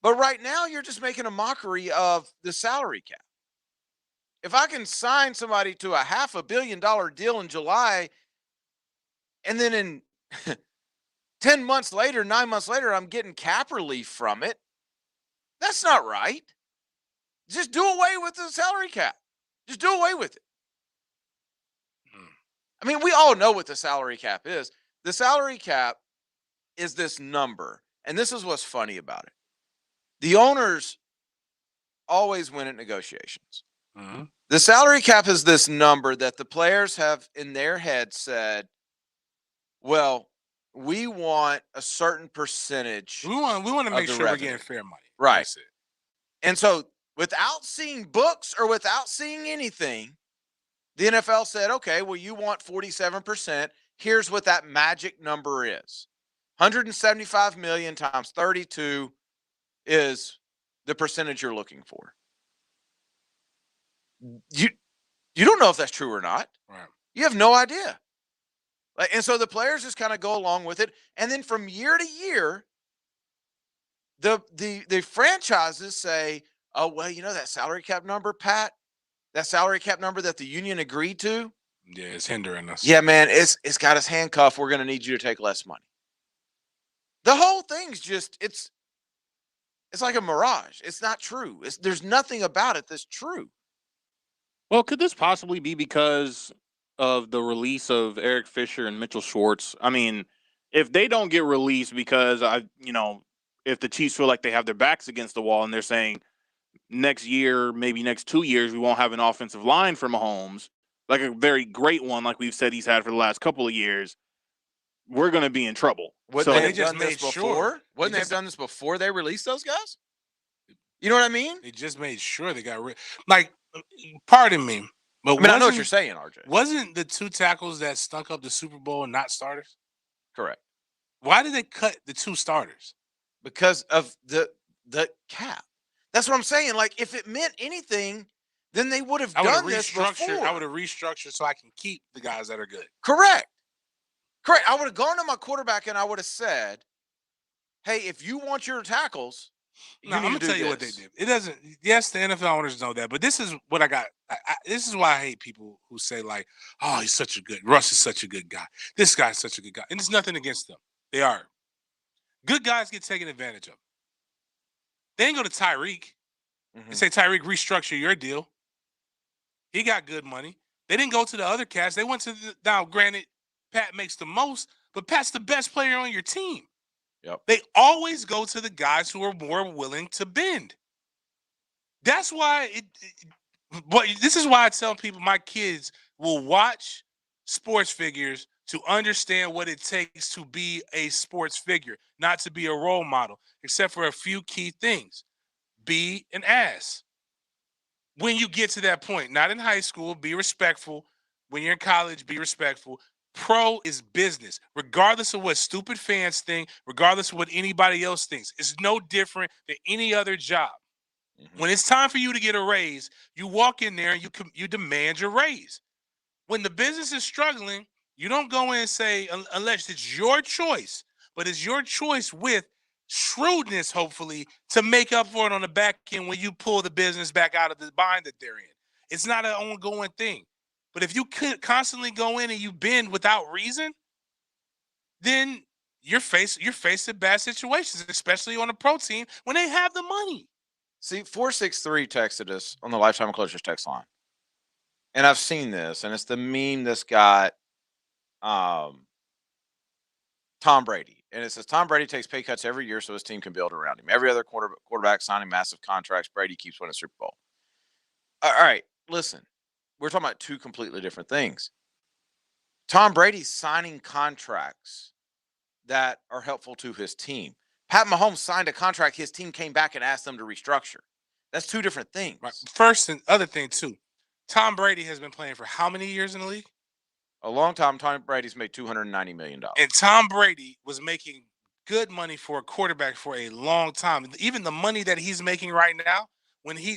But right now, you're just making a mockery of the salary cap. If I can sign somebody to a $500 million deal in July, and then in 10 months later, 9 months later, I'm getting cap relief from it, that's not right. Just do away with the salary cap. Just do away with it. I mean, we all know what the salary cap is. The salary cap is this number, and this is what's funny about it. The owners always win at negotiations. Mm-hmm. The salary cap is this number that the players have in their head said, well, we want a certain percentage. We want to make sure we're getting fair money. Right. That's it. And so without seeing books or without seeing anything, the NFL said, okay, well, you want 47%. Here's what that magic number is. $175 million times 32 is the percentage you're looking for. You don't know if that's true or not. Right. You have no idea. And so the players just kind of go along with it. And then from year to year, the franchises say, oh, well, that salary cap number, Pat, that salary cap number that the union agreed to. Yeah, it's hindering us. Yeah, man, it's got us handcuffed. We're going to need you to take less money. The whole thing's just, it's like a mirage. It's not true. There's nothing about it that's true. Well, could this possibly be because of the release of Eric Fisher and Mitchell Schwartz? I mean, if they don't get released because if the Chiefs feel like they have their backs against the wall and they're saying next year, maybe next 2 years, we won't have an offensive line for Mahomes, like a very great one, like we've said he's had for the last couple of years, we're going to be in trouble. Wouldn't they have done this before? Wouldn't they have done this before they released those guys? You know what I mean? They just made sure they got rid. Like, pardon me, but I know what you're saying, RJ. Wasn't the 2 tackles that stunk up the Super Bowl not starters? Correct. Why did they cut the 2 starters? Because of the cap. That's what I'm saying. Like, if it meant anything, then they would have done this before. I would have restructured so I can keep the guys that are good. Correct. I would have gone to my quarterback and I would have said, hey, if you want your tackles, I'm going to tell you what they did. It doesn't. Yes, the NFL owners know that, but this is what I got. This is why I hate people who say like, "Oh, Russ is such a good guy. This guy's such a good guy," and there's nothing against them. They are. Good guys get taken advantage of. They didn't go to Tyreek and say, "Tyreek, restructure your deal." He got good money. They didn't go to the other cats. They went to now. Granted, Pat makes the most, but Pat's the best player on your team. Yep. They always go to the guys who are more willing to bend. That's why this is why I tell people my kids will watch sports figures to understand what it takes to be a sports figure, not to be a role model, except for a few key things. Be an ass. When you get to that point, not in high school, be respectful. When you're in college, be respectful. Pro is business, regardless of what stupid fans think, regardless of what anybody else thinks. It's no different than any other job. When it's time for you to get a raise, you walk in there and you demand your raise. When the business is struggling, you don't go in and say, unless it's your choice, but it's your choice with shrewdness, hopefully, to make up for it on the back end when you pull the business back out of the bind that they're in. It's not an ongoing thing. But if you could constantly go in and you bend without reason, then you're facing bad situations, especially on a pro team when they have the money. See, 463 texted us on the Lifetime Closures text line. And I've seen this, and it's the meme that's got Tom Brady. And it says, Tom Brady takes pay cuts every year so his team can build around him. Every other quarterback signing massive contracts. Brady keeps winning Super Bowl. All right, listen. We're talking about 2 completely different things. Tom Brady's signing contracts that are helpful to his team. Pat Mahomes signed a contract. His team came back and asked them to restructure. That's 2 different things. Right. First and other thing, too. Tom Brady has been playing for how many years in the league? A long time. Tom Brady's made $290 million. And Tom Brady was making good money for a quarterback for a long time. Even the money that he's making right now,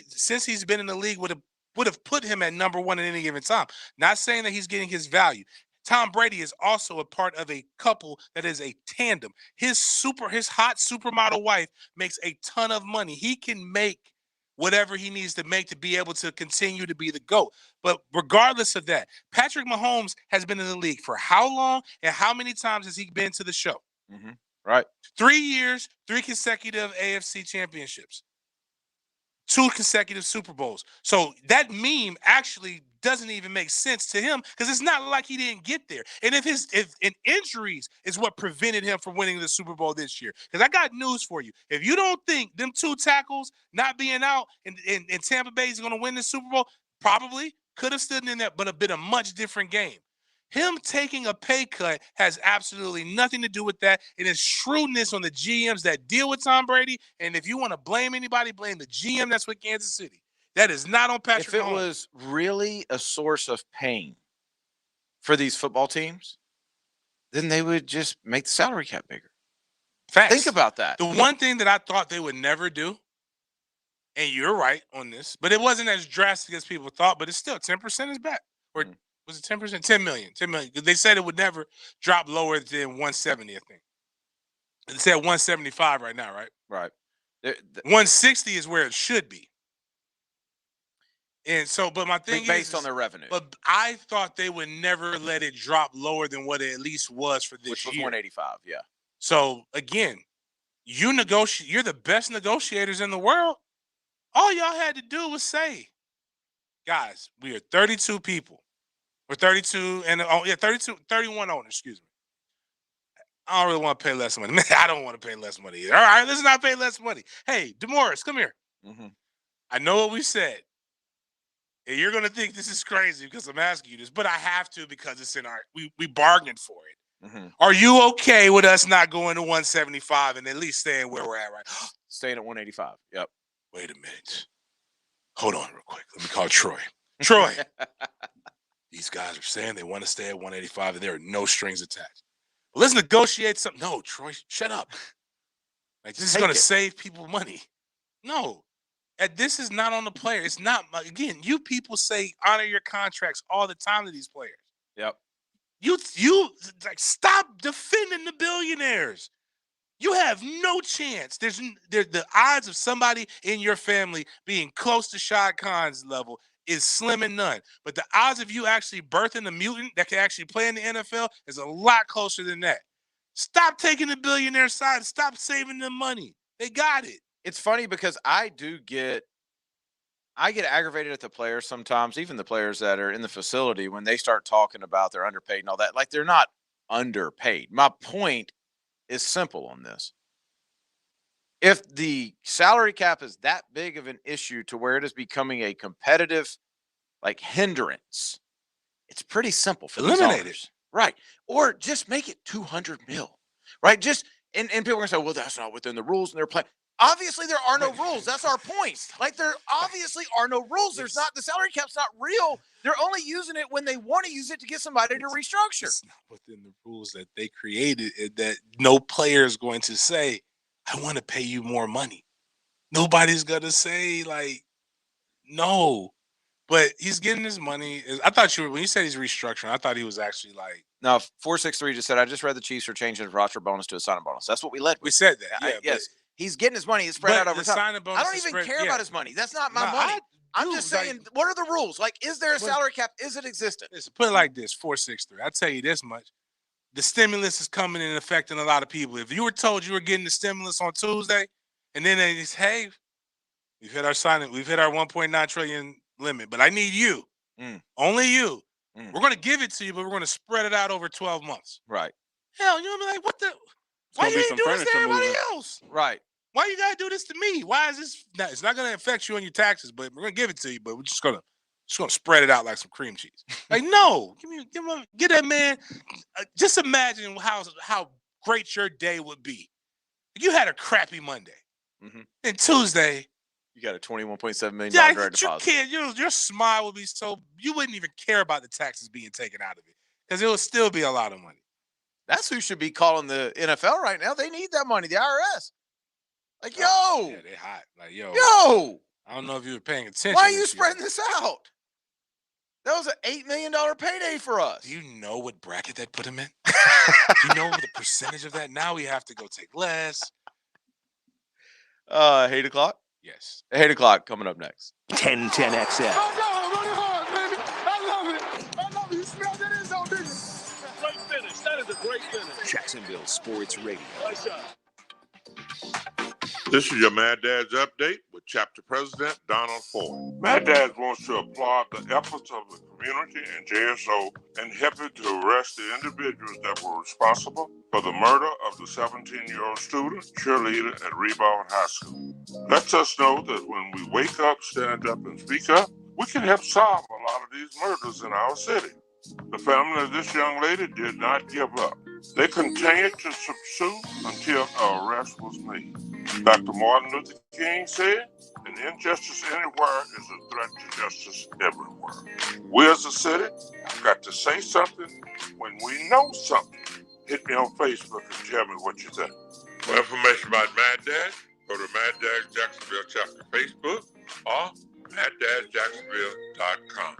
since he's been in the league, would have put him at number 1 at any given time. Not saying that he's getting his value. Tom Brady is also a part of a couple that is a tandem. His hot supermodel wife makes a ton of money. He can make whatever he needs to make to be able to continue to be the GOAT. But regardless of that, Patrick Mahomes has been in the league for how long and how many times has he been to the show? Right. 3 years, 3 consecutive AFC championships. 2 consecutive Super Bowls. So that meme actually doesn't even make sense to him because it's not like he didn't get there. And if injuries is what prevented him from winning the Super Bowl this year, because I got news for you. If you don't think them 2 tackles not being out and Tampa Bay is going to win the Super Bowl, probably could have stood in there, but have been a much different game. Him taking a pay cut has absolutely nothing to do with that. It is shrewdness on the GMs that deal with Tom Brady. And if you want to blame anybody, blame the GM that's with Kansas City. That is not on Patrick Mahomes. If it was really a source of pain for these football teams, then they would just make the salary cap bigger. Facts. Think about that. The one thing that I thought they would never do And you're right on this, but it wasn't as drastic as people thought. But it's still 10% is back, or was it 10%? 10 million. 10 million. They said it would never drop lower than 170. I think it said 175 right now, right? Right. 160 is where it should be. And so, but my thing based on their revenue. But I thought they would never let it drop lower than what it at least was for this Which was year. 185. Yeah. So again, you're the best negotiators in the world. All y'all had to do was say, guys, we are 32 people. We're 32 and 31 owners, excuse me. I don't really want to pay less money. I don't want to pay less money either. All right, let's not pay less money. Hey, DeMorris, come here. Mm-hmm. I know what we said. And you're going to think this is crazy because I'm asking you this, but I have to because it's in we bargained for it. Mm-hmm. Are you okay with us not going to 175 and at least staying where we're at right now? Staying at 185. Yep. Wait a minute. Hold on real quick. Let me call Troy. Troy. These guys are saying they want to stay at 185 and there are no strings attached. Well, let's negotiate something. No, Troy, shut up. Like, this is going to save people money. No. This is not on the player. It's not. Again, you people say honor your contracts all the time to these players. Yep. You like stop defending the billionaires. You have no chance. There's the odds of somebody in your family being close to Shad Khan's level is slim and none. But the odds of you actually birthing a mutant that can actually play in the NFL is a lot closer than that. Stop taking the billionaire side. Stop saving them money. They got it. It's funny because I get aggravated at the players sometimes, even the players that are in the facility, when they start talking about they're underpaid and all that. Like, they're not underpaid. My point is simple on this. If the salary cap is that big of an issue to where it is becoming a competitive, like, hindrance, it's pretty simple for these eliminate owners. it. Right. Or just make it 200 mil. Right. Just and people are going to say, well, that's not within the rules and they're playing. Obviously, there are no rules. That's our point. Like, there obviously are no rules. There's not, the salary cap's not real. They're only using it when they want to use it to get somebody to restructure. It's not within the rules that they created, that no player is going to say, I want to pay you more money. Nobody's going to say, like, no. But he's getting his money. I thought when you said he's restructuring, I thought he was actually like. No, 463 just said, I just read the Chiefs are changing his roster bonus to a signing bonus. That's what we led with. We said that. Yeah, yes. He's getting his money. It's spread out over time. I don't even care about his money. That's not my money. I'm just saying, what are the rules? Like, is there a salary cap? Is it existent? Put it like this, 463. I'll tell you this much. The stimulus is coming and affecting a lot of people. If you were told you were getting the stimulus on Tuesday, and then they just, hey, we've hit our 1.9 trillion limit, but I need you. Only you. We're going to give it to you, but we're going to spread it out over 12 months. Right. Hell, you're going to be like, what the? Why you ain't doing this to everybody else? Right. Why you gotta do this to me? Why is this? No, it's not gonna affect you on your taxes, but we're gonna give it to you. But we're just gonna spread it out like some cream cheese. Like, no, get that man. Just imagine how great your day would be. You had a crappy Monday, and Tuesday you got a $21.7 million direct deposit. Your smile would be so you wouldn't even care about the taxes being taken out of it because it would still be a lot of money. That's who should be calling the NFL right now. They need that money, the IRS. Like, yo. Yeah, they hot. Like, yo. I don't know if you were paying attention. Why are you spreading this out? That was an $8 million payday for us. Do you know what bracket that put him in? Do you know the percentage of that? Now we have to go take less. 8 o'clock? Yes. 8 o'clock coming up next. 1010 XL. Running hard, baby. I love it. I love it. You smell that is on this. Great finish. That is a great finish. Jacksonville Sports Radio. Nice shot. This is your Mad Dad's Update with Chapter President Donald Ford. Mad Dad's wants to applaud the efforts of the community and JSO in helping to arrest the individuals that were responsible for the murder of the 17-year-old student, cheerleader at Rivera High School. Lets us know that when we wake up, stand up, and speak up, we can help solve a lot of these murders in our city. The family of this young lady did not give up. They continued to pursue until an arrest was made. Dr. Martin Luther King said, an injustice anywhere is a threat to justice everywhere. We as a city have got to say something when we know something. Hit me on Facebook and tell me what you think. For information about Mad Dad, Go to Mad Dads Jacksonville Chapter Facebook or MadDadsJacksonville.com.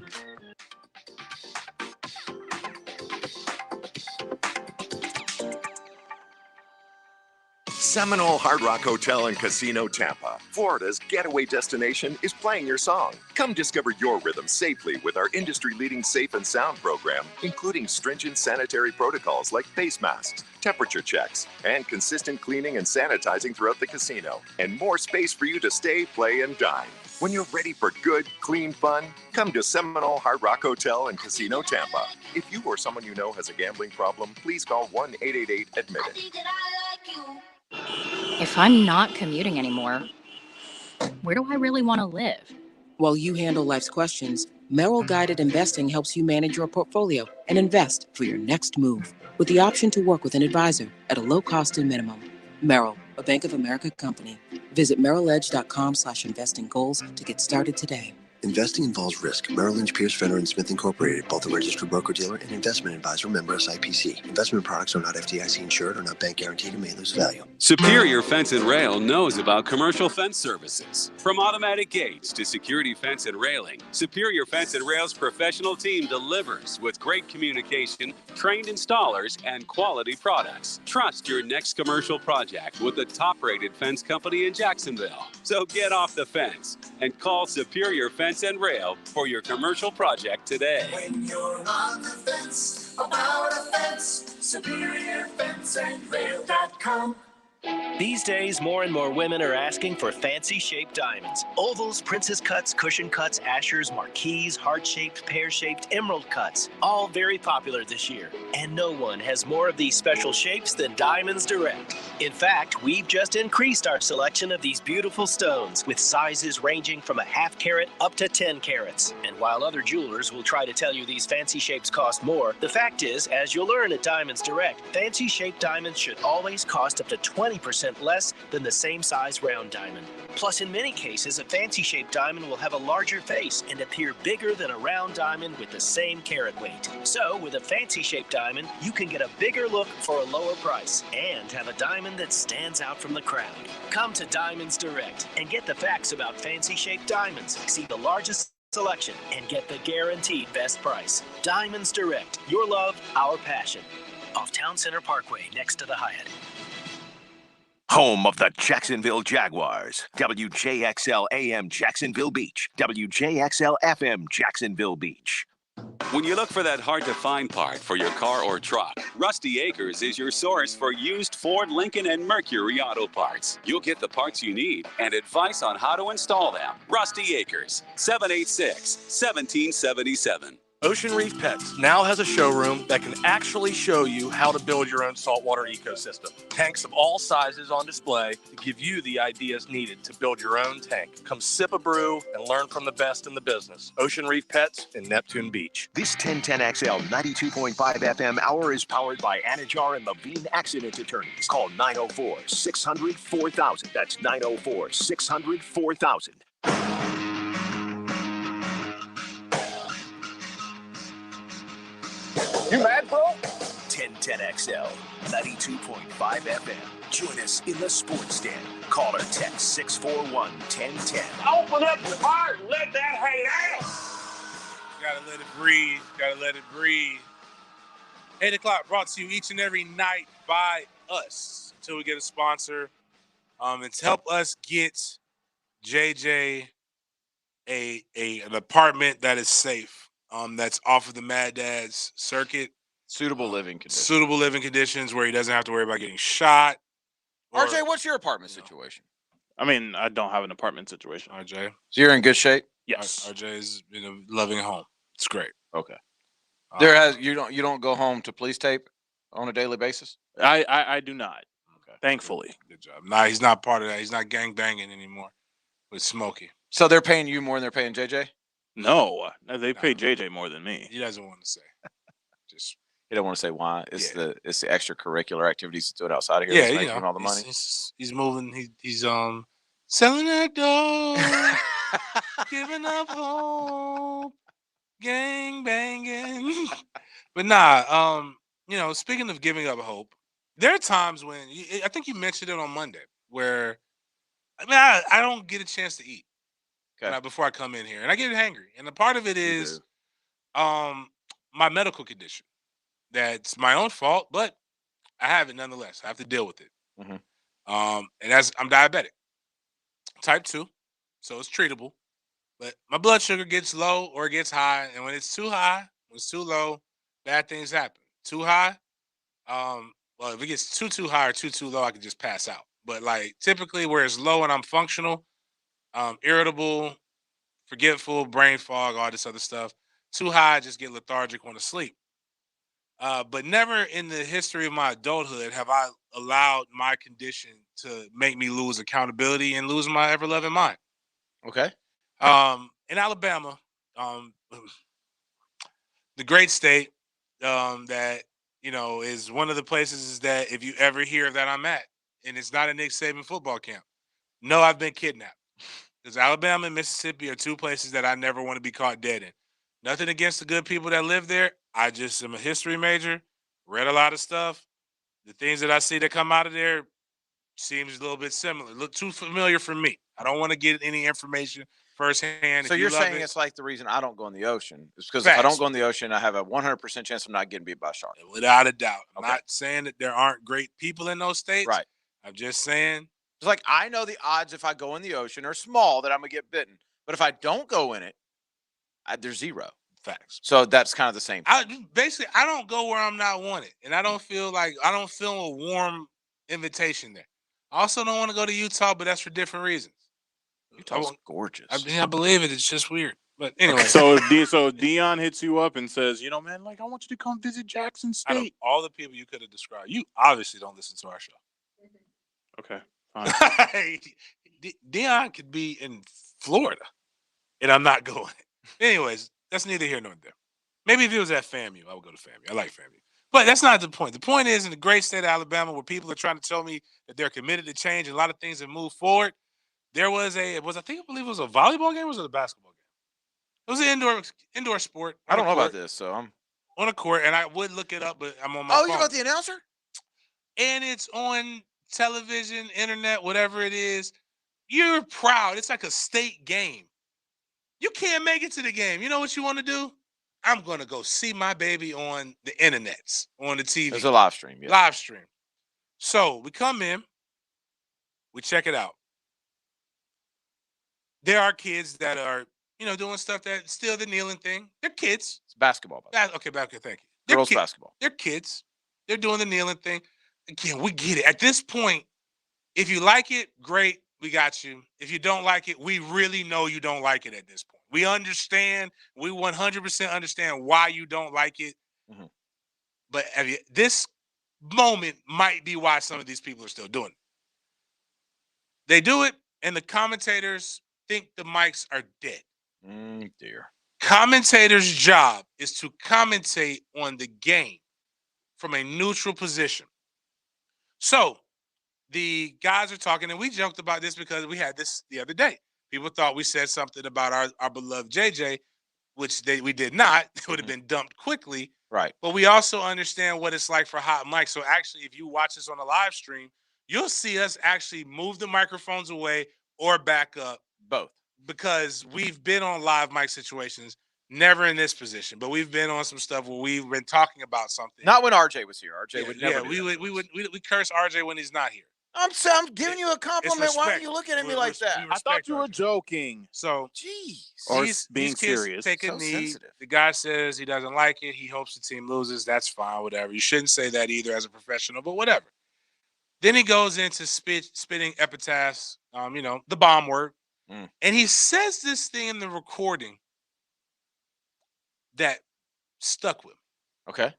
Seminole Hard Rock Hotel and Casino Tampa, Florida's getaway destination, is playing your song. Come discover your rhythm safely with our industry-leading safe and sound program, including stringent sanitary protocols like face masks, temperature checks, and consistent cleaning and sanitizing throughout the casino, and more space for you to stay, play, and dine. When you're ready for good, clean fun, come to Seminole Hard Rock Hotel and Casino Tampa. If you or someone you know has a gambling problem, please call 1-888-ADMIT-IT. If I'm not commuting anymore, where do I really want to live? While you handle life's questions, Merrill Guided Investing helps you manage your portfolio and invest for your next move with the option to work with an advisor at a low cost and minimum. Merrill, a Bank of America company. Visit merrilledge.com/investing goals to get started today. Investing involves risk. Merrill Lynch, Pierce, Fenner & Smith Incorporated, both a registered broker-dealer and investment advisor, member SIPC. Investment products are not FDIC insured or not bank guaranteed and may lose value. Superior Fence and Rail knows about commercial fence services. From automatic gates to security fence and railing, Superior Fence and Rail's professional team delivers with great communication, trained installers, and quality products. Trust your next commercial project with the top-rated fence company in Jacksonville. So get off the fence and call Superior Fence and Rail for your commercial project today. When you're on the fence about a fence, SuperiorFenceandRail.com. These days, more and more women are asking for fancy-shaped diamonds. Ovals, princess cuts, cushion cuts, ashers, marquise, heart-shaped, pear-shaped, emerald cuts. All very popular this year. And no one has more of these special shapes than Diamonds Direct. In fact, we've just increased our selection of these beautiful stones with sizes ranging from a half carat up to 10 carats. And while other jewelers will try to tell you these fancy shapes cost more, the fact is, as you'll learn at Diamonds Direct, fancy-shaped diamonds should always cost up to 20% less than the same size round diamond. Plus, in many cases, a fancy-shaped diamond will have a larger face and appear bigger than a round diamond with the same carat weight. So, with a fancy-shaped diamond, you can get a bigger look for a lower price and have a diamond that stands out from the crowd. Come to Diamonds Direct and get the facts about fancy-shaped diamonds. See the largest selection and get the guaranteed best price. Diamonds Direct, your love, our passion. Off Town Center Parkway, next to the Hyatt. Home of the Jacksonville Jaguars. WJXL AM Jacksonville Beach. WJXL FM Jacksonville Beach. When you look for that hard-to-find part for your car or truck, Rusty Acres is your source for used Ford, Lincoln, and Mercury auto parts. You'll get the parts you need and advice on how to install them. Rusty Acres, 786-1777. Ocean Reef Pets now has a showroom that can actually show you how to build your own saltwater ecosystem. Tanks of all sizes on display to give you the ideas needed to build your own tank. Come sip a brew and learn from the best in the business. Ocean Reef Pets in Neptune Beach. This 1010XL 92.5 FM hour is powered by Ncaa and Levine Accident Attorneys. Call 904-600-4000. That's 904-600-4000. You mad, bro? 1010XL 92.5 FM. Join us in the sports den. Call or text 641-1010. Open up the heart and let that hang out. Gotta let it breathe. Gotta let it breathe. 8 o'clock brought to you each and every night by us until we get a sponsor. And to help us get JJ an apartment that is safe. That's off of the Mad Dad's circuit. Suitable living conditions. Suitable living conditions where he doesn't have to worry about getting shot. RJ, what's your apartment situation? I mean, I don't have an apartment situation. RJ. So you're in good shape? Yes. RJ is in a loving home. It's great. Okay. You don't go home to police tape on a daily basis? I do not. Okay. Thankfully. Good job. Nah, he's not part of that. He's not gang banging anymore with Smokey. So they're paying you more than they're paying JJ? No, they pay JJ more than me. He doesn't want to say. Just you don't want to say why. It's the extracurricular activities to do it outside of here. Yeah, that's you making know, all the money. He's moving. He's selling that dope, giving up hope, gang banging. But nah, speaking of giving up hope, there are times when I think you mentioned it on Monday where I mean, I don't get a chance to eat Okay. before I come in here, and I get hangry. And a part of it is my medical condition. That's my own fault, but I have it nonetheless. I have to deal with it. And I'm diabetic, type 2, so it's treatable. But my blood sugar gets low or it gets high, and when it's too high, when it's too low, bad things happen. Too high, well, if it gets too high or too low, I can just pass out. But like typically, where it's low and I'm functional, irritable, forgetful, brain fog, all this other stuff. Too high, I just get lethargic, want to sleep. But never in the history of my adulthood have I allowed my condition to make me lose accountability and lose my ever loving mind. Okay. In Alabama, the great state that is one of the places that if you ever hear that I'm at, and it's not a Nick Saban football camp. No, I've been kidnapped. Because Alabama and Mississippi are two places that I never want to be caught dead in. Nothing against the good people that live there. I just am a history major, read a lot of stuff. The things that I see that come out of there seems a little bit similar, look too familiar for me. I don't want to get any information firsthand. So If you're you love saying it's like the reason I don't go in the ocean. It's because if I Facts. don't go in the ocean, I have a 100% chance of not getting beat by a shark. Without a doubt. I'm Okay. not saying that there aren't great people in those states. Right. I'm just saying It's like I know the odds if I go in the ocean are small that I'm gonna get bitten, but if I don't go in it, there's zero. facts. So that's kind of the same. I don't go where I'm not wanted, and I don't feel a warm invitation there. I also don't want to go to Utah, but that's for different reasons. Utah's gorgeous. I believe it. It's just weird. But anyway, So if Dion hits you up and says, man, like I want you to come visit Jackson out of State. all the people you could have described, you obviously don't listen to our show. Okay, fine. Dion could be in Florida, and I'm not going. Anyways, that's neither here nor there. Maybe if it was at FAMU, I would go to FAMU. I like FAMU. But that's not the point. The point is in the great state of Alabama where people are trying to tell me that they're committed to change and a lot of things have moved forward, there was I believe it was a volleyball game or was it a basketball game? It was an indoor sport. I don't know about this, so I'm on a court, and I would look it up, but I'm on my Oh, phone. you got the announcer? And it's on television, internet, whatever it is. You're proud. It's like a state game. You can't make it to the game. You know what you want to do? I'm going to go see my baby on the internets, on the TV. There's a live stream. Yeah. Live stream. So we come in, we check it out. There are kids that are, doing stuff that still the kneeling thing. They're kids. It's basketball. Okay, thank you. Girls basketball. They're kids. They're doing the kneeling thing. Again, we get it. At this point, if you like it, great. We got you. If you don't like it, we really know you don't like it at this point. We understand. We 100% understand why you don't like it. Mm-hmm. But this moment might be why some of these people are still doing it. They do it, and the commentators think the mics are dead. Dear. Commentators' job is to commentate on the game from a neutral position. So the guys are talking, and we joked about this because we had this the other day. People thought we said something about our beloved JJ, which we did not. It would have been dumped quickly. Right. But we also understand what it's like for hot mics. So actually, if you watch us on a live stream, you'll see us actually move the microphones away or back up. Both. Because we've been on live mic situations, never in this position, but we've been on some stuff where we've been talking about something. Not when RJ was here. RJ would never. We curse RJ when he's not here. I'm giving you a compliment. Why are you looking at me like that? I thought you were joking. So, jeez. Or these being kids serious. take a So knee. sensitive. The guy says he doesn't like it. He hopes the team loses. That's fine, whatever. You shouldn't say that either as a professional, but whatever. Then he goes into spitting epitaphs, the bomb word. And he says this thing in the recording that stuck with him. Okay.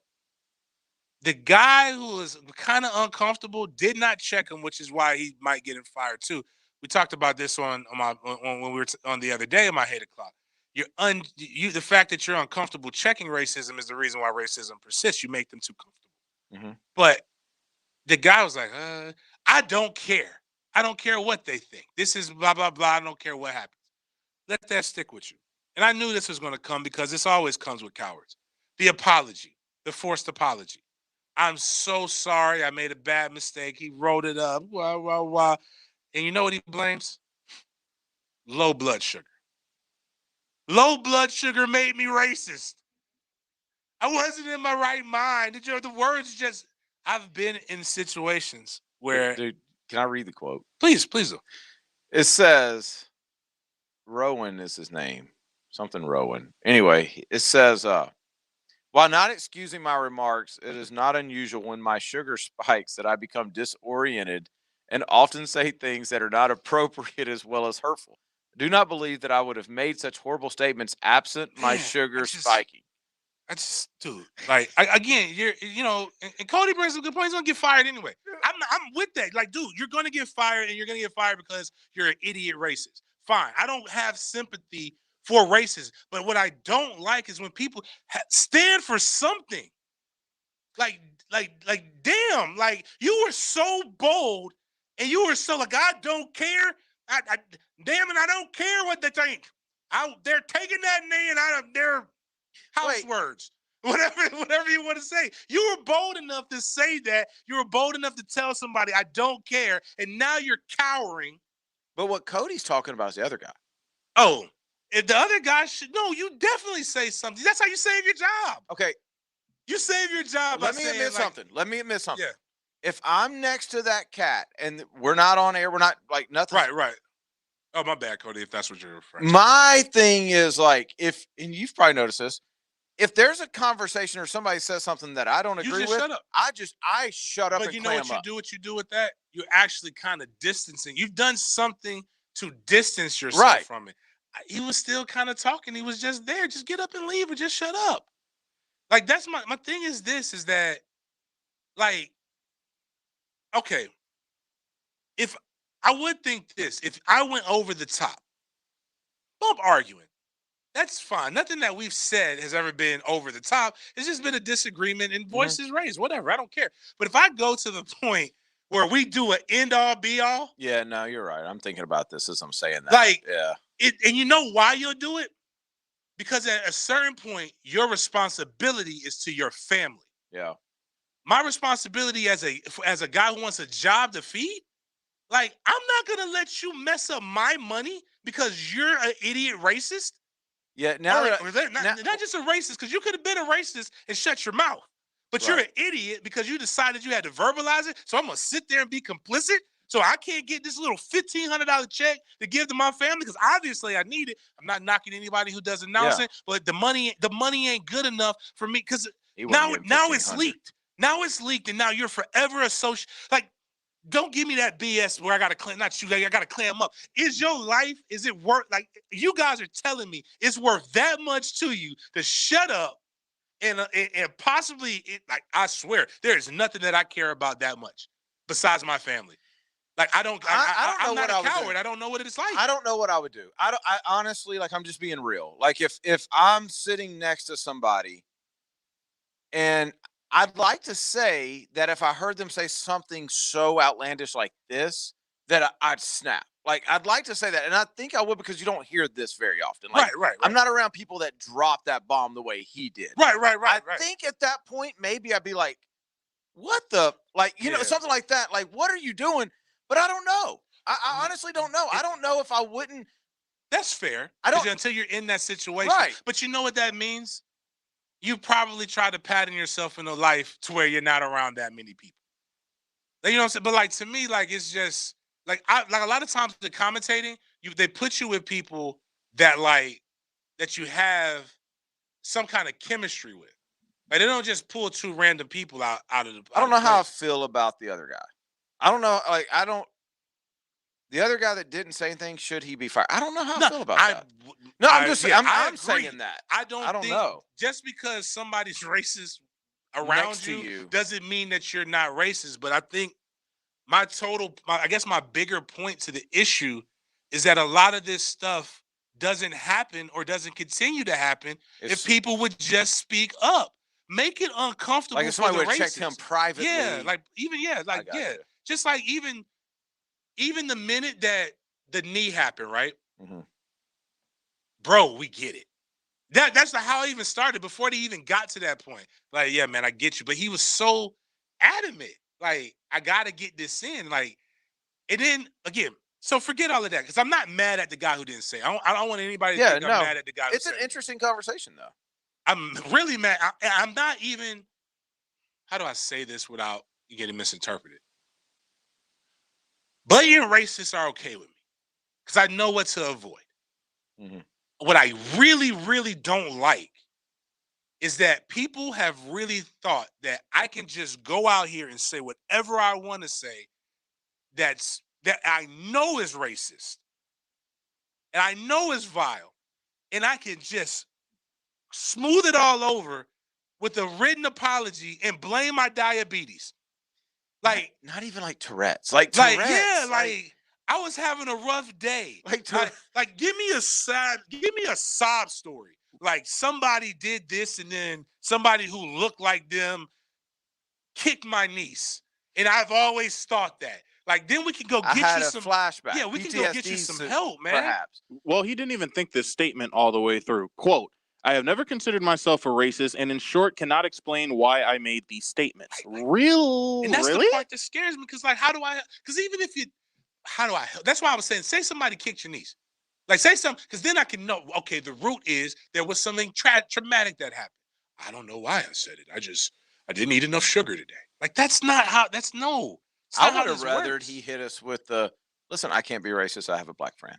The guy who was kind of uncomfortable did not check him, which is why he might get him fired too. We talked about this on when we were on the other day in my 8 o'clock. The fact that you're uncomfortable checking racism is the reason why racism persists. You make them too comfortable. Mm-hmm. But the guy was like, I don't care. I don't care what they think. This is blah, blah, blah. I don't care what happens. Let that stick with you. And I knew this was going to come because this always comes with cowards. The apology, the forced apology. I'm so sorry. I made a bad mistake. He wrote it up. Wah, wah, wah. And you know what he blames? Low blood sugar. Low blood sugar made me racist. I wasn't in my right mind. The words just, I've been in situations where. Dude, can I read the quote? Please do. It says, Rowan is his name. Something Rowan. Anyway, it says, while not excusing my remarks, it is not unusual when my sugar spikes that I become disoriented and often say things that are not appropriate as well as hurtful. I do not believe that I would have made such horrible statements absent my sugar spiking. Dude, like, again, and Cody brings some good points. He's gonna get fired anyway. I'm with that. Like, dude, you're gonna get fired, and you're gonna get fired because you're an idiot racist. Fine, I don't have sympathy for racism, but what I don't like is when people stand for something. Like, damn, like you were so bold, and you were so like, I don't care. Damn it, I don't care what they think. They're taking that man out of their house words, whatever you want to say. You were bold enough to say that. You were bold enough to tell somebody, I don't care. And now you're cowering. But what Cody's talking about is the other guy. Oh, if the other guy you definitely say something. That's how you save your job. Okay. You save your job. Let me admit something. Yeah. If I'm next to that cat and we're not on air, we're not like nothing. Right. Oh, my bad, Cody, if that's what you're referring to. My thing is like, and you've probably noticed this, if there's a conversation or somebody says something that I don't agree with, shut up. I shut up. But and you know what you do with that? You're actually kind of distancing. You've done something to distance yourself from it. He was still kind of talking. He was just there. Just get up and leave or just shut up. Like, that's my thing is that, like, okay, if I would think this, if I went over the top, bump arguing, that's fine. Nothing that we've said has ever been over the top. It's just been a disagreement and voices raised, whatever. I don't care. But if I go to the point where we do an end all be all. Yeah, no, you're right. I'm thinking about this as I'm saying that. Like, yeah. And you know why you'll do it? Because at a certain point, your responsibility is to your family. Yeah. My responsibility as a guy who wants a job to feed, like, I'm not going to let you mess up my money because you're an idiot racist. Yeah, not just a racist, because you could have been a racist and shut your mouth. But you're an idiot because you decided you had to verbalize it. So I'm going to sit there and be complicit. So I can't get this little $1,500 check to give to my family because obviously I need it. I'm not knocking anybody who does announcing, but the money ain't good enough for me because now it's leaked. Now it's leaked, and now you're forever associated. Like, don't give me that BS where I got to clam, not you, I got to clam up. Is your life, is it worth, like, you guys are telling me it's worth that much to you to shut up and possibly, like, I swear, there is nothing that I care about that much besides my family. Like, I'm not a coward. I don't know what it's like. I don't know what I would do. I honestly, like, I'm just being real. Like, if I'm sitting next to somebody and I'd like to say that if I heard them say something so outlandish like this, that I'd snap. Like, I'd like to say that. And I think I would because you don't hear this very often. Like, right. I'm not around people that drop that bomb the way he did. Right. I think at that point, maybe I'd be like, what the, like, you know, something like that. Like, what are you doing? But I don't know. I honestly don't know. I don't know if I wouldn't. That's fair. I don't until you're in that situation. Right. But you know what that means? You probably try to pattern yourself in a life to where you're not around that many people. Like, you know what I'm saying? But like, to me, like, it's just like a lot of times the commentating, they put you with people that you have some kind of chemistry with. Like, they don't just pull two random people out of the. I don't know how I feel about the other guy. I don't know. Like, the other guy that didn't say anything, should he be fired? I don't know how I feel about that. No, I'm saying that. I don't think know. Just because somebody's racist around you doesn't mean that you're not racist. But I think my bigger point to the issue is that a lot of this stuff doesn't happen or doesn't continue to happen if people would just speak up. Make it uncomfortable. Like, if somebody would have checked racists. him privately. Just like even the minute that the knee happened, right? Mm-hmm. Bro, we get it. That's how it even started before they even got to that point. Like, yeah, man, I get you. But he was so adamant. Like, I got to get this in. Like, and then, again, So forget all of that, because I'm not mad at the guy who didn't say it. I don't want anybody to think I'm mad at the guy who It's said an it. interesting conversation, though. I'm really mad. I'm not even, how do I say this without getting misinterpreted? Blatant racists are okay with me, because I know what to avoid. Mm-hmm. What I really, really don't like is that people have really thought that I can just go out here and say whatever I want to say that I know is racist and I know is vile, and I can just smooth it all over with a written apology and blame my diabetes. Like, not even like Tourette's. Like Tourette's. I was having a rough day. Like give me a sob story. Like somebody did this and then somebody who looked like them kicked my niece. And I've always thought that. Like, then we can go get you some flashback. Yeah, we can go get you some help, man. Perhaps. Well, he didn't even think this statement all the way through. Quote, I have never considered myself a racist and in short cannot explain why I made these statements. And that's Really? the part that scares me, because like, because even if you, how do I help? That's why I was saying, say somebody kicked your niece. Like, say something, because then I can know, okay, the root is there was something traumatic that happened. I don't know why I said it. I didn't eat enough sugar today. Like, that's not how, no. I would have rathered he hit us with the, listen, I can't be racist. I have a black friend.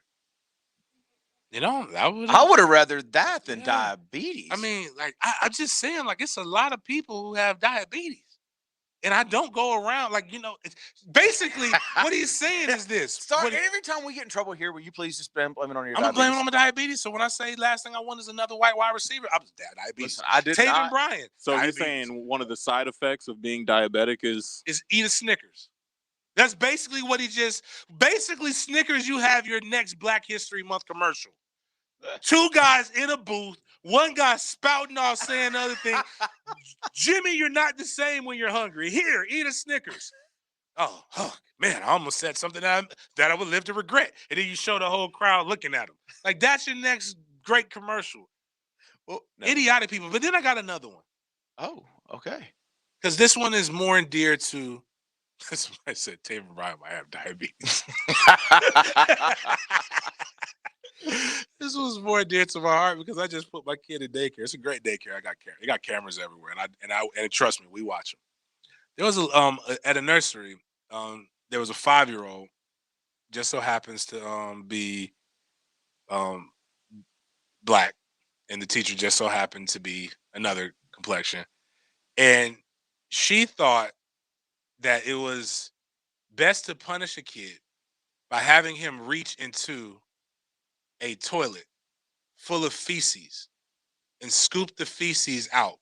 You know, I would have rathered that than diabetes. I mean, like, I'm just saying, like, it's a lot of people who have diabetes. And I don't go around, like, you know, it's basically what he's saying is this. Every time we get in trouble here, will you please just blame it on your diabetes? I'm blaming on my diabetes. So when I say last thing I want is another white wide receiver, I'm diabetes. Listen, I did Taven not. Bryan. So diabetes. you're saying one of the side effects of being diabetic is eat a Snickers. That's basically what basically Snickers, you have your next Black History Month commercial. Two guys in a booth, one guy spouting off saying other thing. Jimmy, you're not the same when you're hungry. Here, eat a Snickers. Oh, man, I almost said something that I would live to regret. And then you show the whole crowd looking at him. Like, that's your next great commercial. Well, idiotic people. But then I got another one. Oh, okay. Because this one is more endeared to, I said, Taven Bryan might have diabetes. This was more dear to my heart because I just put my kid in daycare. It's a great daycare. They got cameras everywhere, and trust me, we watch them. There was at a nursery, there was a 5-year-old, just so happens to be black, and the teacher just so happened to be another complexion, and she thought that it was best to punish a kid by having him reach into a toilet full of feces and scoop the feces out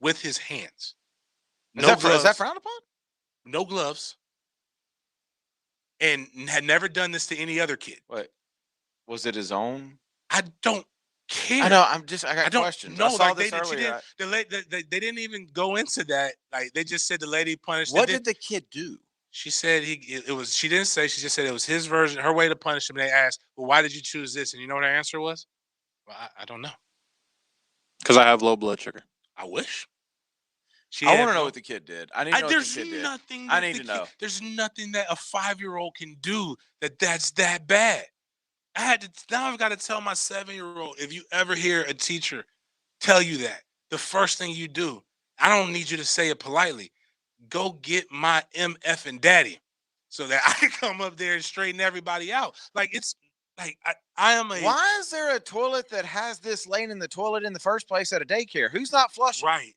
with his hands. No gloves. Is that frowned upon? No gloves. And had never done this to any other kid. What? Was it his own? I don't care. I know. I got questions. No, I saw like this earlier. They didn't even go into that. Like, they just said the lady punished. What did the kid do? She said it was. She didn't say. She just said it was his version, her way to punish him. And they asked, "Well, why did you choose this?" And you know what her answer was? Well, I don't know. Because I have low blood sugar. I wish. I want to know what the kid did. I need to know what the kid did. I need to know. There's nothing that a 5-year-old can do that's that bad. Now I've got to tell my 7-year-old, if you ever hear a teacher tell you that, the first thing you do, I don't need you to say it politely. Go get my MF and daddy so that I can come up there and straighten everybody out. Like, it's like I am a. Why is there a toilet that has this laying in the toilet in the first place at a daycare? Who's not flushing? Right.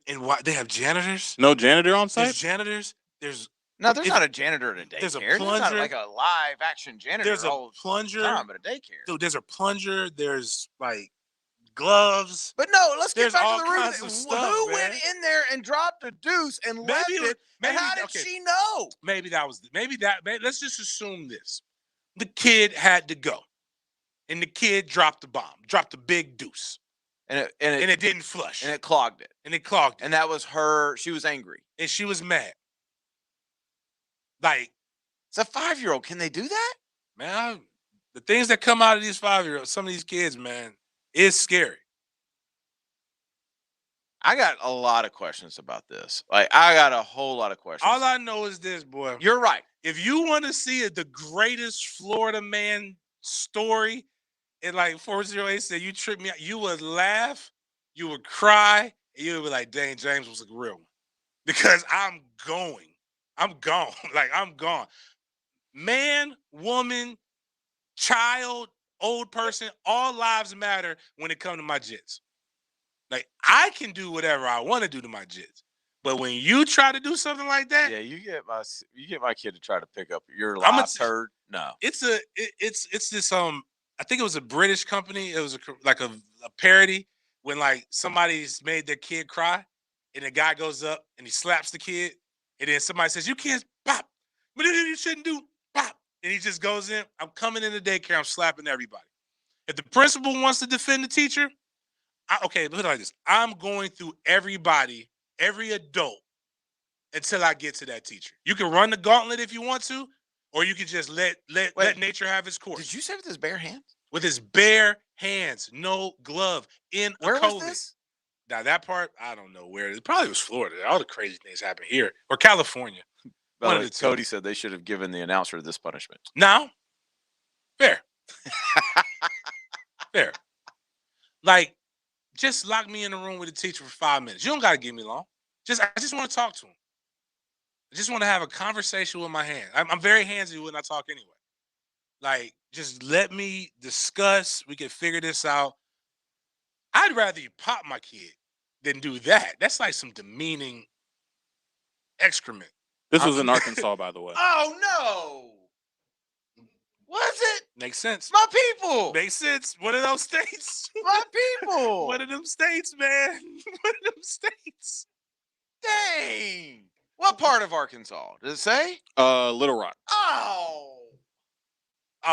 And why they have janitors? No janitor on site? There's janitors. There's not a janitor at a daycare. There's a plunger. There's not like a live action janitor. There's a plunger. Time at a daycare. Dude, there's a plunger. There's like gloves. But no, let's get back to the root of stuff. Who went in there and dropped a deuce and left it? And how did she know? Maybe let's just assume this. The kid had to go. And the kid dropped the bomb, dropped a big deuce. And it didn't flush. And it clogged it. And that was her. She was angry. And she was mad. Like, it's a 5-year-old. Can they do that? Man, the things that come out of these 5-year-olds, some of these kids, man, is scary. I got a lot of questions about this. Like, I got a whole lot of questions. All I know is this, boy. You're right. if you want to see the greatest Florida man story, and like 408 said, you tripped me out, you would laugh, you would cry, and you would be like, dang, James was a real one. Because I'm gone. Like, I'm gone. Man, woman, child, old person, all lives matter when it comes to my jits. Like, I can do whatever I want to do to my jits. But when you try to do something like that, Yeah, you get my kid to try to pick up your live turd. No, it's this I think it was a British company. It was a parody when like somebody's made their kid cry, and the guy goes up and he slaps the kid, and then somebody says, "You can't pop, but you shouldn't do pop," and he just goes in. I'm coming into daycare. I'm slapping everybody. If the principal wants to defend the teacher, okay, put it like this: I'm going through everybody, every adult, until I get to that teacher. You can run the gauntlet if you want to, or you can just let nature have its course. Did you say with his bare hands? With his bare hands, no glove, in Where a was COVID. this? Now that part, I don't know where. It probably was Florida. All the crazy things happen here, or California. One of the two. Cody said they should have given the announcer this punishment. Now, fair. Fair. Like, just lock me in the room with the teacher for 5 minutes. You don't got to give me long. I just want to talk to him. I just want to have a conversation with my hand. I'm very handsy when I talk anyway. Like, just let me discuss. We can figure this out. I'd rather you pop my kid than do that. That's like some demeaning excrement. This was in Arkansas, by the way. Oh, no. Was it? Makes sense. My people. Makes sense. One of those states. My people. One of them states, man. One of them states. Dang. What part of Arkansas? Does it say? Little Rock. Oh.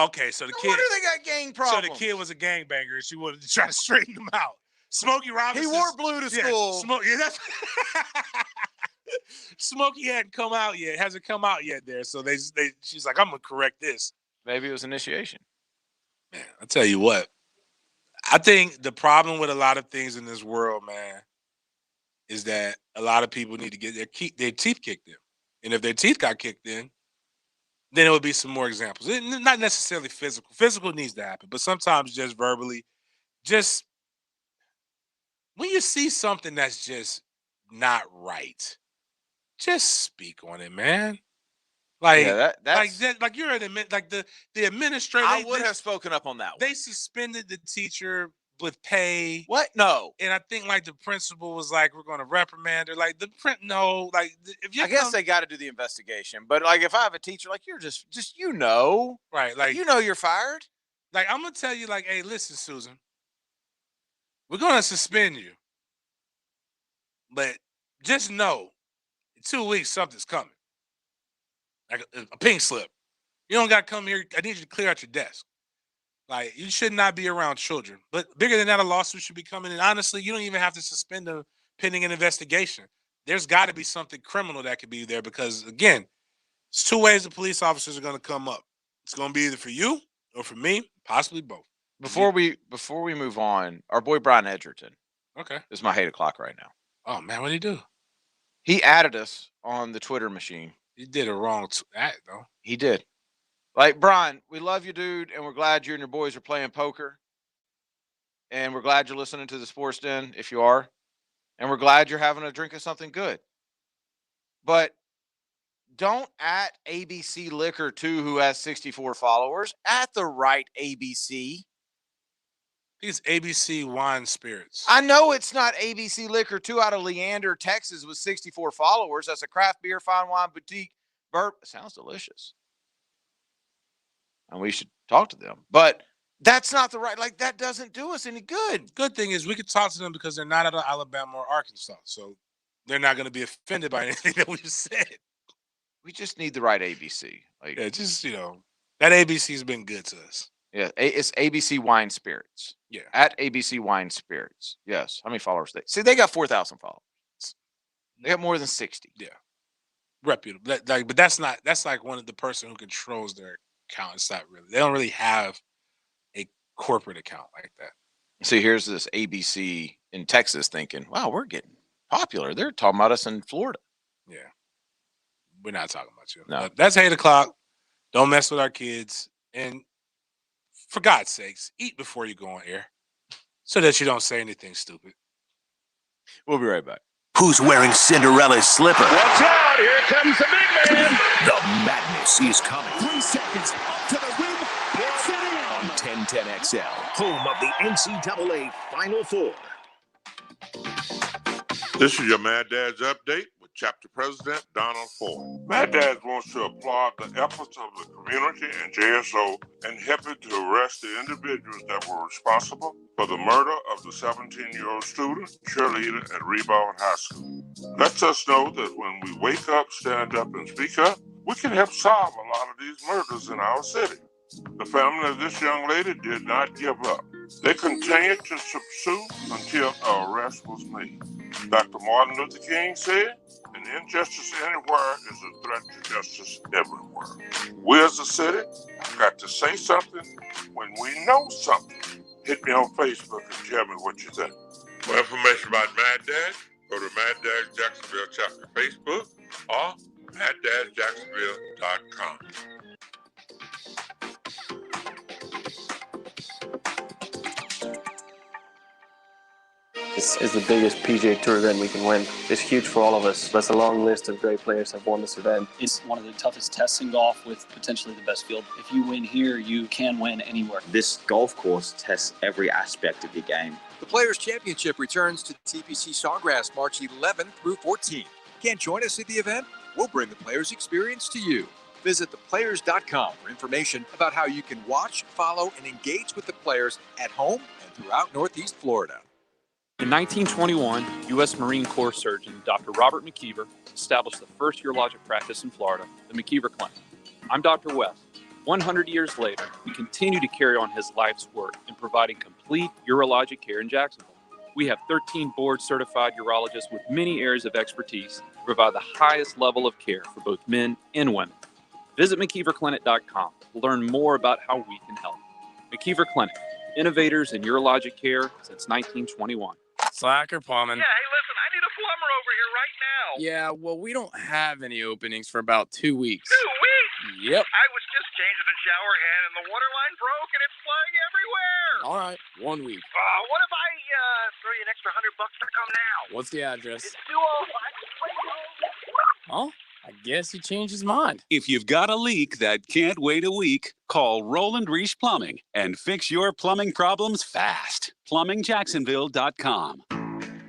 Okay, so the kid. Wonder they got gang problems. So the kid was a gangbanger, and she wanted to try to straighten him out. Smokey Robinson. He wore blue to school. That's Smokey hasn't come out yet. Hasn't come out yet there. So she's like, I'm gonna correct this. Maybe it was initiation. Man, I'll tell you what. I think the problem with a lot of things in this world, man, is that a lot of people need to get their teeth kicked in. And if their teeth got kicked in, then it would be some more examples. Not necessarily physical. Physical needs to happen, but sometimes just verbally. Just when you see something that's just not right, just speak on it, man. Like, yeah, like you're an like the administrator. I would have spoken up on that one. They suspended the teacher with pay. What? No. And I think like the principal was like, we're going to reprimand her. Like if you I guess they got to do the investigation. But like if I have a teacher, like you're just right, like you're fired. Like I'm gonna tell you, like, hey, listen, Susan, we're gonna suspend you, but just know, in 2 weeks something's coming. Like a pink slip. You don't got to come here. I need you to clear out your desk. Like, you should not be around children. But bigger than that, a lawsuit should be coming. And honestly, you don't even have to suspend them pending an investigation. There's got to be something criminal that could be there because, again, it's two ways the police officers are going to come up. It's going to be either for you or for me, possibly both. Before we move on, our boy Brian Edgerton. Okay. Is my 8 o'clock right now. Oh, man, what did he do? He added us on the Twitter machine. He did a wrong act, though. He did. Like, Brian, we love you, dude, and we're glad you and your boys are playing poker. And we're glad you're listening to the Sports Den, if you are. And we're glad you're having a drink of something good. But don't at ABC Liquor 2, who has 64 followers, at the right ABC. I think it's ABC Wine Spirits. I know it's not ABC Liquor 2 out of Leander, Texas with 64 followers. That's a craft beer, fine wine, boutique, burp. It sounds delicious. And we should talk to them. But that's not the right, like, that doesn't do us any good. Good thing is we could talk to them because they're not out of Alabama or Arkansas. So they're not going to be offended by anything that we've said. We just need the right ABC. Like, yeah, just, that ABC's been good to us. Yeah, it's ABC Wine Spirits. Yeah. At ABC Wine Spirits. Yes. How many followers see? They got 4,000 followers. They got more than 60. Yeah. Reputable. But that's like one of the person who controls their account. It's not really. They don't really have a corporate account like that. See, here's this ABC in Texas thinking, wow, we're getting popular. They're talking about us in Florida. Yeah. we're not talking about you. No. But that's 8 o'clock. Don't mess with our kids. And for God's sakes, eat before you go on air so that you don't say anything stupid. We'll be right back. Who's wearing Cinderella's slipper? Watch out! Here comes the big man. The madness is coming. 3 seconds up to the rim. Puts it in. On 1010XL. Home of the NCAA Final Four. This is your Mad Dad's update with Chapter President Donald Ford. Mad Dad's wants to applaud the efforts of the community and JSO in helping to arrest the individuals that were responsible for the murder of the 17-year-old student, cheerleader at Rivera High School. Lets us know that when we wake up, stand up, and speak up, we can help solve a lot of these murders in our city. The family of this young lady did not give up. They continued to pursue until an arrest was made. Dr. Martin Luther King said, an injustice anywhere is a threat to justice everywhere. We as a city have got to say something when we know something. Hit me on Facebook and tell me what you think. For information about Mad Dad, go to Mad Dad's Jacksonville Chapter Facebook or MadDadJacksonville.com. This is the biggest PGA Tour event we can win. It's huge for all of us. That's a long list of great players that have won this event. It's one of the toughest tests in golf with potentially the best field. If you win here, you can win anywhere. This golf course tests every aspect of your game. The Players' Championship returns to TPC Sawgrass March 11th through 14th. Can't join us at the event? We'll bring the Players' experience to you. Visit theplayers.com for information about how you can watch, follow, and engage with the players at home and throughout Northeast Florida. In 1921, U.S. Marine Corps surgeon Dr. Robert McKeever established the first urologic practice in Florida, the McKeever Clinic. I'm Dr. West. 100 years later, we continue to carry on his life's work in providing complete urologic care in Jacksonville. We have 13 board-certified urologists with many areas of expertise to provide the highest level of care for both men and women. Visit McKeeverClinic.com to learn more about how we can help. McKeever Clinic, innovators in urologic care since 1921. Slacker plumbing. Yeah, hey, listen, I need a plumber over here right now. Yeah, well, we don't have any openings for about 2 weeks. 2 weeks? Yep. I was just changing the shower head and the water line broke and it's flying everywhere. All right, 1 week. What if I throw you an extra $100 to come now? What's the address? It's 205. Oh, I guess he changed his mind. If you've got a leak that can't wait a week, call Roland Reich Plumbing and fix your plumbing problems fast. PlumbingJacksonville.com.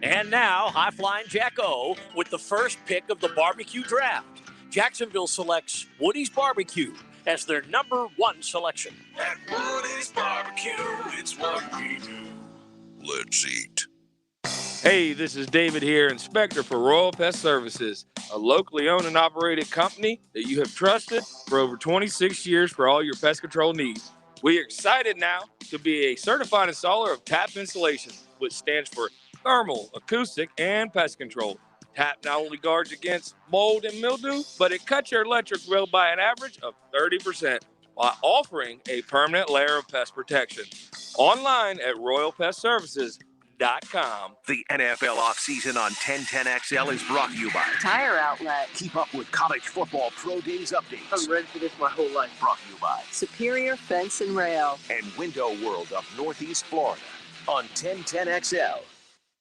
And now, high-flying Jack O with the first pick of the barbecue draft. Jacksonville selects Woody's Barbecue as their #1 selection. At Woody's Barbecue, it's what we do. Let's eat. Hey, this is David here, inspector for Royal Pest Services, a locally owned and operated company that you have trusted for over 26 years for all your pest control needs. We are excited now to be a certified installer of TAP installation, which stands for Thermal, Acoustic, and Pest Control. TAP not only guards against mold and mildew, but it cuts your electric bill by an average of 30% while offering a permanent layer of pest protection. Online at royalpestservices.com. The NFL offseason on 1010XL is brought to you by Tire Outlet. Keep up with college football pro days updates. I'm ready for this my whole life. Brought to you by Superior Fence and Rail. and Window World of Northeast Florida on 1010XL.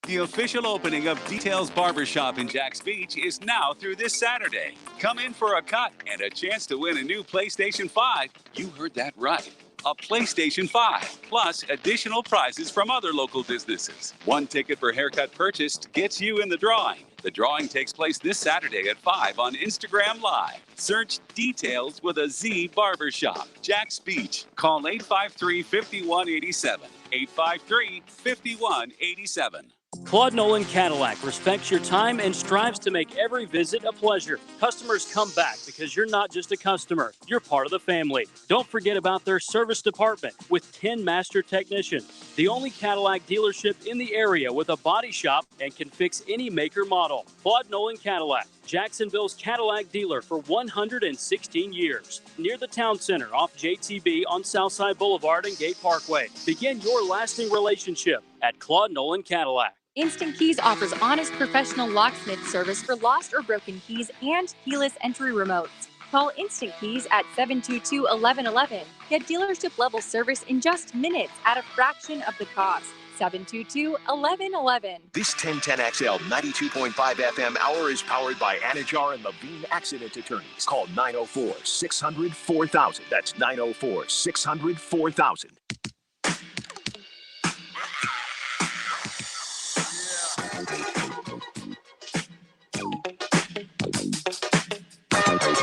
The official opening of Details Barbershop in Jacks Beach is now through this Saturday. Come in for a cut and a chance to win a new PlayStation 5. You heard that right. A PlayStation 5, plus additional prizes from other local businesses. 1 ticket per haircut purchased gets you in the drawing. The drawing takes place this Saturday at 5 on Instagram Live. Search Details with a Z Barbershop, Jacks Beach. Call 853-5187. 853-5187. Claude Nolan Cadillac respects your time and strives to make every visit a pleasure. Customers come back because you're not just a customer, you're part of the family. Don't forget about their service department with 10 master technicians. The only Cadillac dealership in the area with a body shop and can fix any make or model. Claude Nolan Cadillac, Jacksonville's Cadillac dealer for 116 years. Near the town center off JTB on Southside Boulevard and Gate Parkway. Begin your lasting relationship at Claude Nolan Cadillac. Instant Keys offers honest professional locksmith service for lost or broken keys and keyless entry remotes. Call Instant Keys at 722-1111. Get dealership level service in just minutes at a fraction of the cost. 722-1111. This 1010XL 92.5 FM hour is powered by Ncaa and Levine Accident Attorneys. Call 904-600-4000. That's 904-600-4000.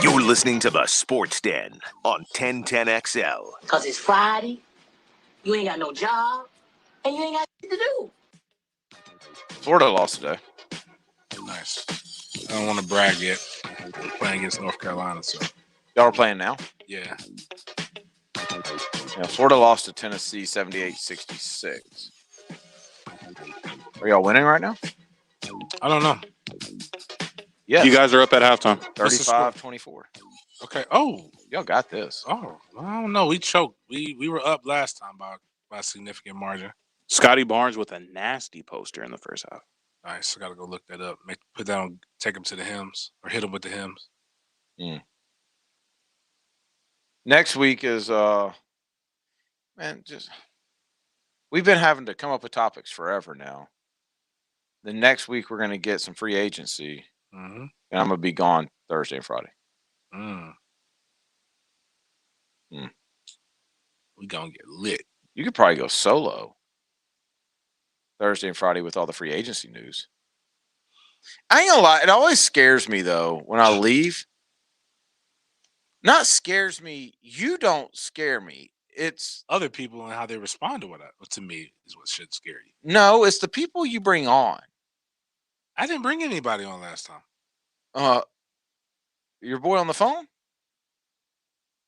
You're listening to the Sports Den on 1010XL. Because it's Friday, you ain't got no job, and you ain't got shit to do. Florida lost today. Nice. I don't want to brag yet. We're playing against North Carolina, so. Y'all are playing now? Yeah. Yeah, Florida lost to Tennessee 78-66. Are y'all winning right now? I don't know. Yes. You guys are up at halftime. 35-24. Okay. Oh. Y'all got this. Oh, I don't know. We choked. We were up last time by a significant margin. Scotty Barnes with a nasty poster in the first half. Nice. I got to go look that up. Put that on, take him to the hymns or hit him with the hymns. Next week is, we've been having to come up with topics forever now. The next week we're going to get some free agency. Mm-hmm. And I'm going to be gone Thursday and Friday. We going to get lit. You could probably go solo Thursday and Friday with all the free agency news. I ain't gonna lie. It always scares me, though, when I leave. Not scares me. You don't scare me. It's other people and how they respond to me is what should scare you. No, it's the people you bring on. I didn't bring anybody on last time. Your boy on the phone?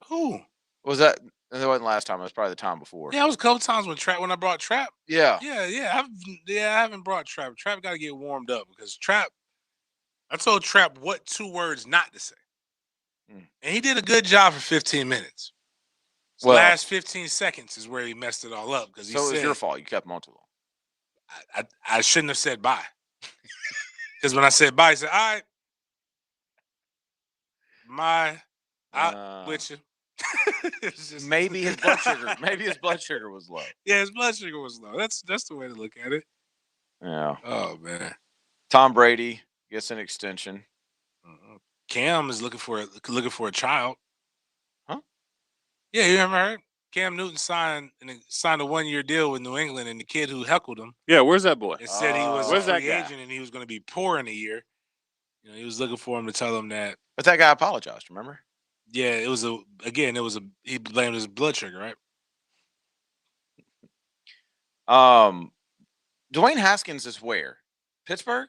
Who? Was that? It wasn't last time. It was probably the time before. Yeah, it was a couple times when I brought Trap. Yeah. I haven't brought Trap. Trap got to get warmed up because Trap. I told Trap what 2 words not to say, and he did a good job for 15 minutes. So last 15 seconds is where he messed it all up because it was your fault. You kept him on too long. I shouldn't have said bye because when I said bye, he said, "All right, with you." Maybe his blood sugar. Maybe his blood sugar was low. Yeah, his blood sugar was low. That's the way to look at it. Yeah. Oh man. Tom Brady gets an extension. Cam is looking for a child. Huh? Yeah, you ever heard? Cam Newton signed a 1-year deal with New England, and the kid who heckled him. Yeah, where's that boy? It said he was where's a that free guy? agent and he was going to be poor in a year. You know, he was looking for him to tell him that. But that guy apologized. Remember? Yeah, he blamed his blood sugar, right? Dwayne Haskins is where? Pittsburgh?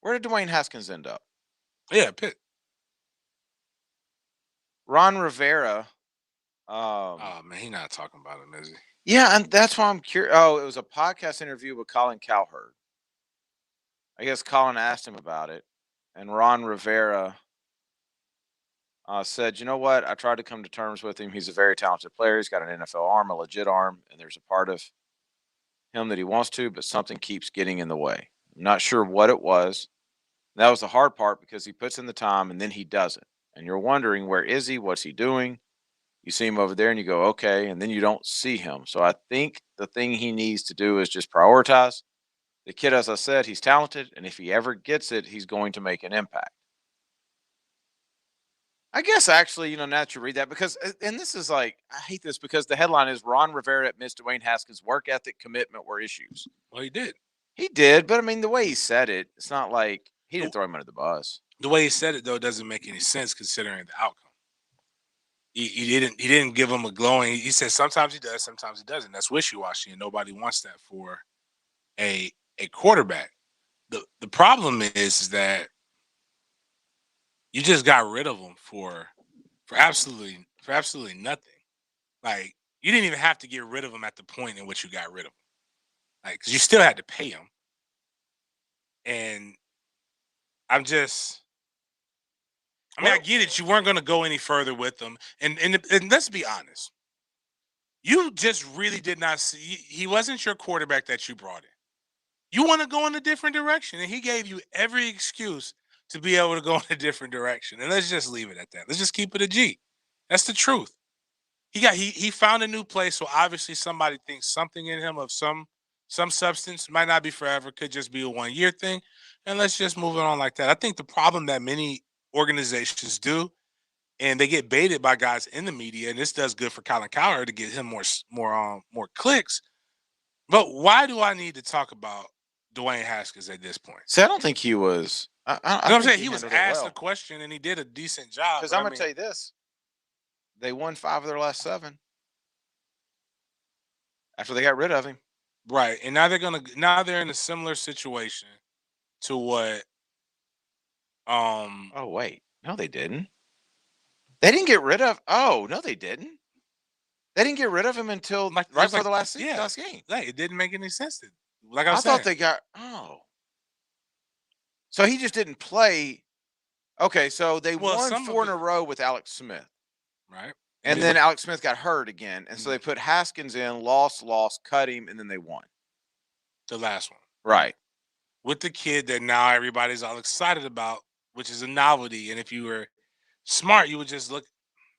Where did Dwayne Haskins end up? Yeah, Pitt. Ron Rivera. Oh man, he's not talking about him, is he? Yeah, and that's why I'm curious. Oh, it was a podcast interview with Colin Cowherd. I guess Colin asked him about it, and Ron Rivera said, "You know what? I tried to come to terms with him. He's a very talented player. He's got an NFL arm, a legit arm, and there's a part of him that he wants to, but something keeps getting in the way. I'm not sure what it was. And that was the hard part because he puts in the time and then he doesn't. And you're wondering, where is he? What's he doing? You see him over there and you go, okay, and then you don't see him. So I think the thing he needs to do is just prioritize. The kid, as I said, he's talented, and if he ever gets it, he's going to make an impact." I guess actually, now that you read that, because, and this is like, I hate this because the headline is Ron Rivera admits Dwayne Haskins' work ethic, commitment were issues. Well, he did. He did, but I mean, the way he said it, it's not like he didn't throw him under the bus. The way he said it, though, doesn't make any sense considering the outcome. He didn't give him a glowing. He said sometimes he does, sometimes he doesn't. That's wishy-washy, and nobody wants that for a quarterback. The problem is that you just got rid of him for absolutely nothing. Like, you didn't even have to get rid of him at the point in which you got rid of him. Like, because you still had to pay him. And I get it. You weren't going to go any further with them. And let's be honest. You just really did not see. He wasn't your quarterback that you brought in. You want to go in a different direction, and he gave you every excuse to be able to go in a different direction. And let's just leave it at that. Let's just keep it a G. That's the truth. He found a new place, so obviously somebody thinks something in him of some substance. Might not be forever, could just be a 1-year thing. And let's just move it on like that. I think the problem that many organizations do, and they get baited by guys in the media, and this does good for Colin Cowherd to get him more clicks. But why do I need to talk about Dwayne Haskins at this point? See, I don't think he was. I You know what I'm think saying? He was handled it asked well. a question and he did a decent job. Because I'm going to tell you this. They won 5 of their last 7 after they got rid of him. Right. And now they're in a similar situation to what Oh, wait. No, they didn't. They didn't get rid of. Oh, no, they didn't. They didn't get rid of him until right before the last game. Like, it didn't make any sense. I thought they got. Oh. So he just didn't play. Okay, so they won 4 in a row with Alex Smith. Right. And then Alex Smith got hurt again. And so they put Haskins in, lost, cut him, and then they won. The last one. Right. With the kid that now everybody's all excited about, which is a novelty. And if you were smart, you would just look,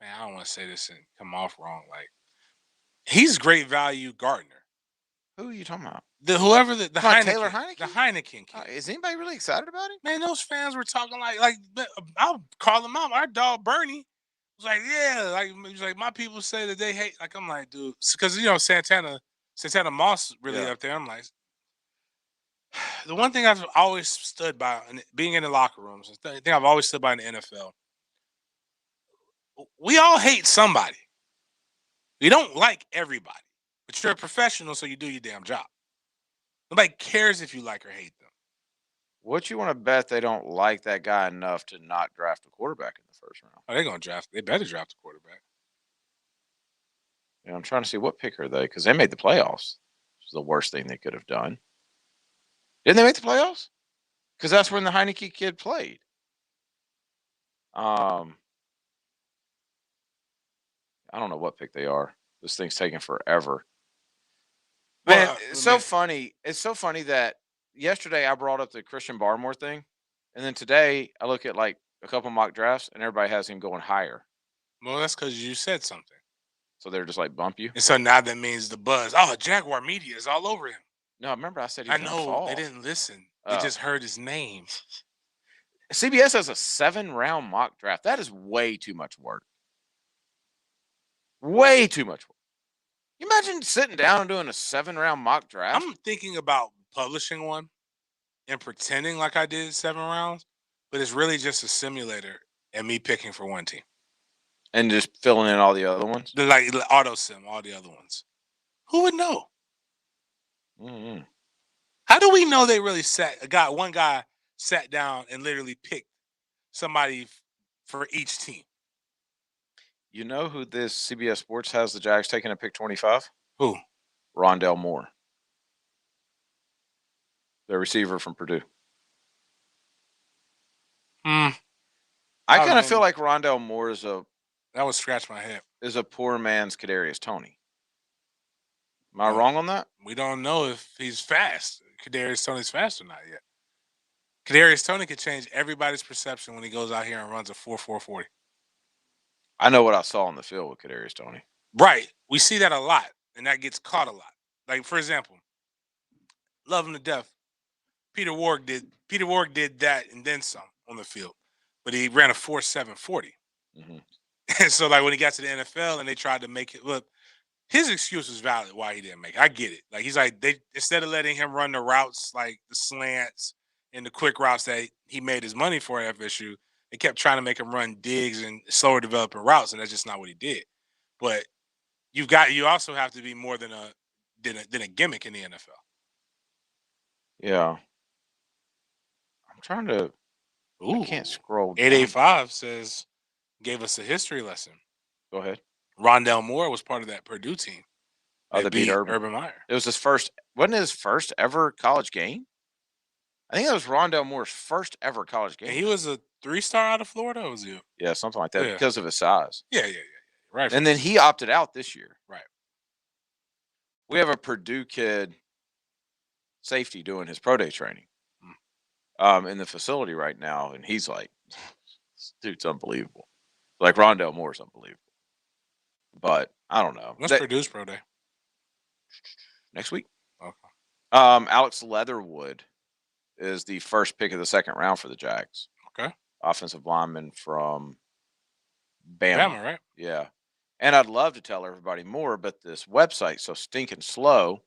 man, I don't want to say this and come off wrong. Like, he's great value Gardner. Who are you talking about? The Heineken, Taylor Heineken? The Heineken kid. Is anybody really excited about him? Man, those fans were talking like I'll call them out. Our dog Bernie was like, yeah, like he was like, my people say that they hate. Like, I'm like, dude, because Santana Moss really up there. I'm like, the one thing I've always stood by, and being in the locker rooms, the thing I've always stood by in the NFL, we all hate somebody. We don't like everybody, but you're a professional, so you do your damn job. Nobody cares if you like or hate them. What you want to bet they don't like that guy enough to not draft a quarterback in the first round? Oh, they're going to draft. They better draft a quarterback. Yeah, I'm trying to see what pick are they, because they made the playoffs. Which is the worst thing they could have done. Didn't they make the playoffs? Because that's when the Heineke kid played. I don't know what pick they are. This thing's taking forever. Man, it's so funny. It's so funny that yesterday I brought up the Christian Barmore thing, and then today I look at like a couple mock drafts, and everybody has him going higher. Well, that's because you said something. So they're just like bump you. And so now that means the buzz. Oh, Jaguar media is all over him. No, remember I said I know they didn't listen. They just heard his name. CBS has a 7-round mock draft. That is way too much work. Way too much work. You imagine sitting down and doing a 7-round mock draft? I'm thinking about publishing one and pretending like I did 7 rounds, but it's really just a simulator and me picking for one team. And just filling in all the other ones? Like auto sim, all the other ones. Who would know? Mm-hmm. How do we know they really one guy sat down and literally picked somebody for each team? You know who this CBS Sports has the Jags taking at pick 25? Who? Rondell Moore. The receiver from Purdue. I kind of feel like Rondell Moore is that would scratch my head. Is a poor man's Kadarius Toney. Am I wrong on that? We don't know if he's fast. Kadarius Toney's fast or not yet. Kadarius Toney could change everybody's perception when he goes out here and runs a 4.40. I know what I saw on the field with Kadarius Toney. Right. We see that a lot, and that gets caught a lot. Like, for example, love him to death. Peter Ward did that and then some on the field, but he ran a 4.740. Mm-hmm. And so, like, when he got to the NFL and they tried to make it look, his excuse was valid why he didn't make it. I get it. Like, he's like, they instead of letting him run the routes, like the slants and the quick routes that he made his money for at FSU, they kept trying to make him run digs and slower developing routes, and that's just not what he did. But you also have to be more than a gimmick in the NFL. Yeah. I'm trying to. I can't scroll. 885 says gave us a history lesson. Go ahead. Rondell Moore was part of that Purdue team. That beat Urban Meyer. It was wasn't his first ever college game? I think that was Rondell Moore's first ever college game. And he was a 3-star out of Florida, was he? Yeah, something like that because of his size. Yeah. Right. And then he opted out this year. Right. We have a Purdue kid safety doing his pro day training in the facility right now, and he's like, this dude's unbelievable. Like Rondell Moore's unbelievable. But I don't know. What's Purdue's pro day? Next week. Okay. Alex Leatherwood is the first pick of the second round for the Jags. Okay. Offensive lineman from Bama. Right? Yeah. And I'd love to tell everybody more, but this website's so stinking slow.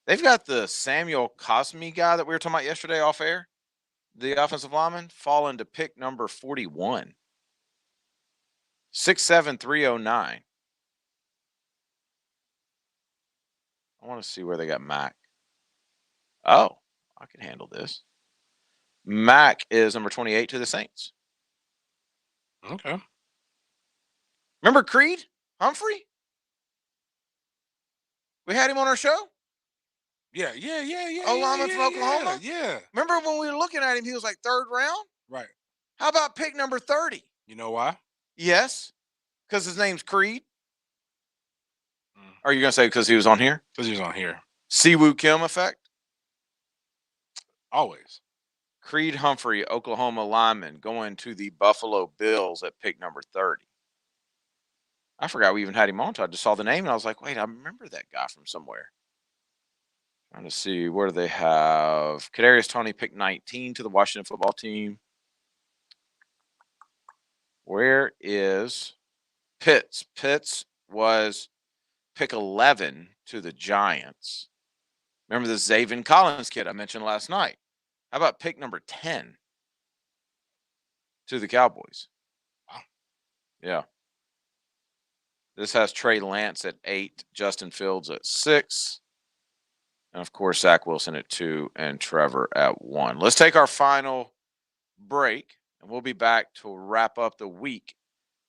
They've got the Samuel Cosme guy that we were talking about yesterday off air, the offensive lineman, falling to pick number 41. 67309. I want to see where they got Mac. Oh, I can handle this. Mac is number 28 to the Saints. Okay. Remember Creed Humphrey? We had him on our show. Yeah. Lineman from Oklahoma. Yeah. Remember when we were looking at him, he was like third round? Right. How about pick number 30? You know why? Yes. Because his name's Creed. Are you going to say because he was on here? Because he was on here. Siwoo Kim effect? Always. Creed Humphrey, Oklahoma lineman, going to the Buffalo Bills at pick number 30. I forgot we even had him on. I just saw the name and I was like, wait, I remember that guy from somewhere. Trying to see, where do they have? Kadarius Toney, pick 19 to the Washington football team. Where is Pitts? Pitts was pick 11 to the Giants. Remember the Zaven Collins kid I mentioned last night? How about pick number 10 to the Cowboys? Yeah. This has Trey Lance at 8, Justin Fields at 6, and of course Zach Wilson at 2 and Trevor at 1. Let's take our final break, and we'll be back to wrap up the week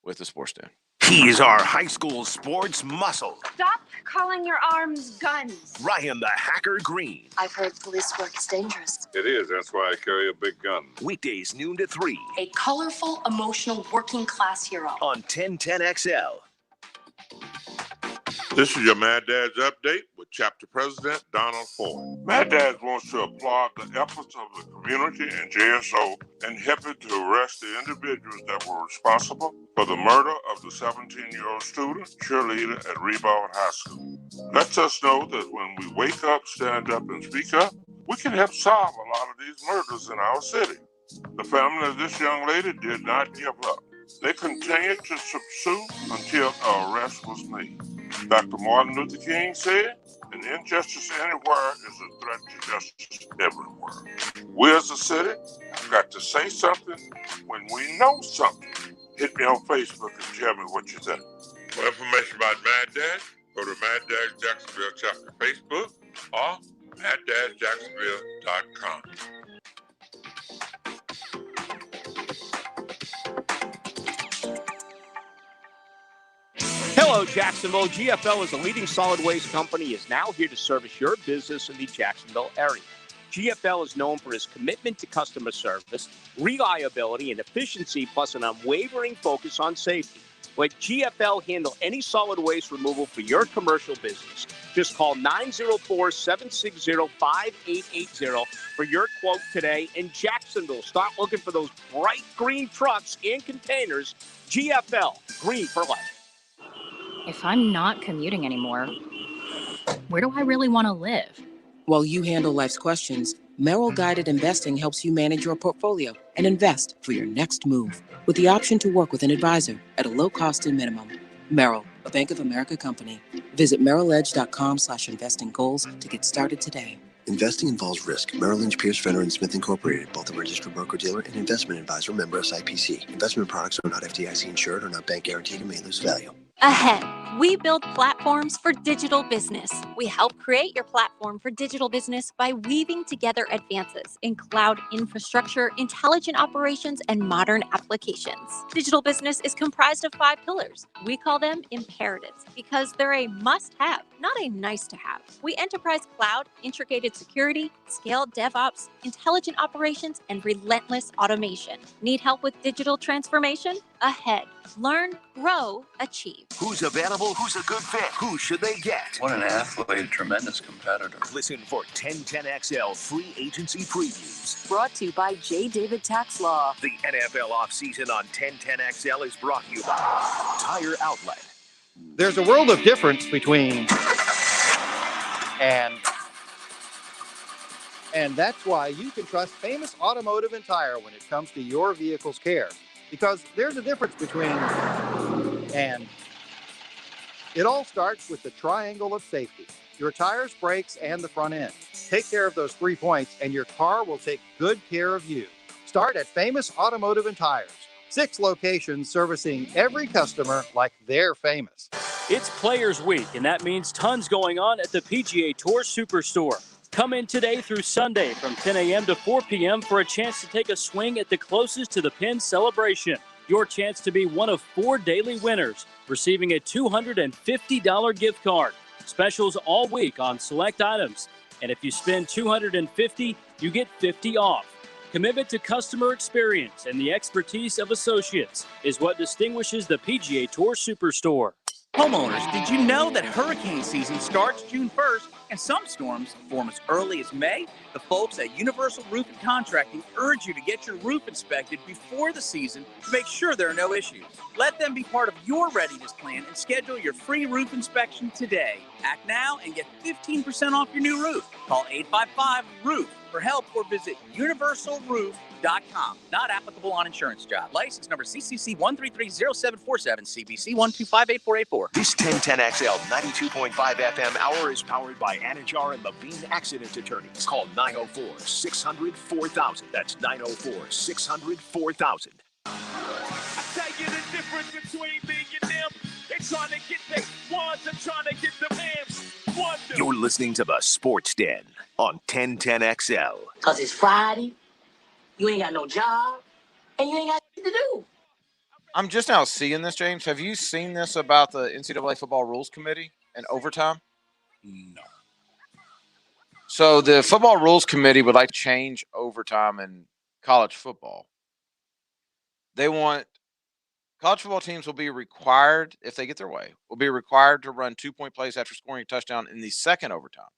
with the Sports Den. He's our high school sports muscle, Stop calling your arms guns. Ryan the Hacker Green. I've heard police work is dangerous. It is. That's why I carry a big gun. Weekdays noon to 3 A colorful, emotional, working class hero. on 1010XL. This is your Mad Dad's update with Chapter President Donald Ford. Mad Dad's wants to applaud the efforts of the community and JSO in helping to arrest the individuals that were responsible for the murder of the 17-year-old student cheerleader at Rivera High School. Lets us know that when we wake up, stand up, and speak up, we can help solve a lot of these murders in our city. The family of this young lady did not give up. They continued to pursue until an arrest was made. Dr. Martin Luther King said, an injustice anywhere is a threat to justice everywhere. We as a city have got to say something when we know something. Hit me on Facebook and tell me what you think. For information about Mad Dad, go to Mad Dad's Jacksonville Chapter Facebook or MadDadJacksonville.com. Hello, Jacksonville. GFL is a leading solid waste company, is now here to service your business in the Jacksonville area. GFL is known for its commitment to customer service, reliability, and efficiency, plus an unwavering focus on safety. Let GFL handle any solid waste removal for your commercial business. Just call 904-760-5880 for your quote today. In Jacksonville, start looking for those bright green trucks and containers. GFL, green for life. If I'm not commuting anymore, where do I really want to live? While you handle life's questions, Merrill Guided Investing helps you manage your portfolio and invest for your next move with the option to work with an advisor at a low cost and minimum. Merrill, a Bank of America company. Visit merrilledge.com/investing goals to get started today. Investing involves risk. Merrill Lynch, Pierce, Fenner & Smith Incorporated, both a registered broker-dealer and investment advisor, member SIPC. Investment products are not FDIC insured or not bank guaranteed and may lose value. Ahead, we build platforms for digital business. We help create your platform for digital business by weaving together advances in cloud infrastructure, intelligent operations, and modern applications. Digital business is comprised of 5 pillars. We call them imperatives because they're a must-have, not a nice-to-have. We enterprise cloud, integrated security, scaled DevOps, intelligent operations, and relentless automation. Need help with digital transformation? Ahead. Learn, grow, achieve. Who's available available? Who's a good fit? Who should they get? What an athlete, tremendous competitor. Listen for 1010XL free agency previews. Brought to you by J. David Tax Law. The NFL offseason on 1010XL is brought to you by Tire Outlet. There's a world of difference between and that's why you can trust Famous Automotive and Tire when it comes to your vehicle's care. Because there's a difference between and. It all starts with the triangle of safety. Your tires, brakes, and the front end. Take care of those 3 points and your car will take good care of you. Start at Famous Automotive and Tires. 6 locations servicing every customer like they're famous. It's Players Week, and that means tons going on at the PGA Tour Superstore. Come in today through Sunday from 10 a.m. to 4 p.m. for a chance to take a swing at the closest to the pin celebration. Your chance to be one of 4 daily winners, receiving a $250 gift card. Specials all week on select items. And if you spend $250, you get $50 off. Commitment to customer experience and the expertise of associates is what distinguishes the PGA Tour Superstore. Homeowners, did you know that hurricane season starts June 1st and some storms form as early as May? The folks at Universal Roof and Contracting urge you to get your roof inspected before the season to make sure there are no issues. Let them be part of your readiness plan and schedule your free roof inspection today. Act now and get 15% off your new roof. Call 855-ROOF for help or visit universalroof.com. Not applicable on insurance job. License number CCC 1330747, CBC 1258484. This 1010XL 92.5 FM hour is powered by Ncaa and Levine Accident Attorneys. Call 904-600-4000. That's 904-600-4000. I tell you the difference between me and them. They trying to get their ones and trying to get the man's wonder. You're listening to the Sports Den on 1010XL. Because it's Friday, you ain't got no job, and you ain't got nothing to do. I'm just now seeing this, James. Have you seen this about the NCAA Football Rules Committee and overtime? No. So the Football Rules Committee would like to change overtime in college football. They want college football teams will be required, if they get their way, will be required to run 2-point plays after scoring a touchdown in the second overtime.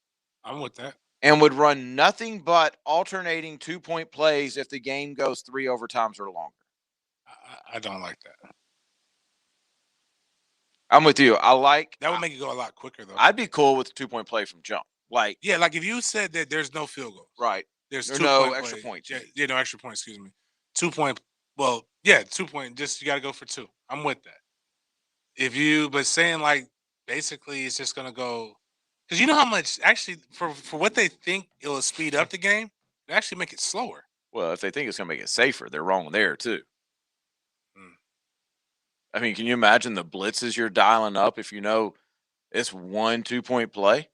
I'm with that. And would run nothing but alternating 2-point plays if the game goes 3 overtimes or longer. I don't like that. I'm with you. That would make it go a lot quicker, though. I'd be cool with a 2-point play from jump. Like if you said that there's no field goals. Right. There's no extra points. Yeah, no extra points, excuse me. 2-point. Well, yeah, 2-point. Just you got to go for 2. I'm with that. But saying like basically it's just gonna go, because you know how much actually for what they think it will speed up the game, it actually make it slower. Well, if they think it's gonna make it safer, they're wrong there too. I mean, can you imagine the blitzes you're dialing up if you know it's 1 2-point play?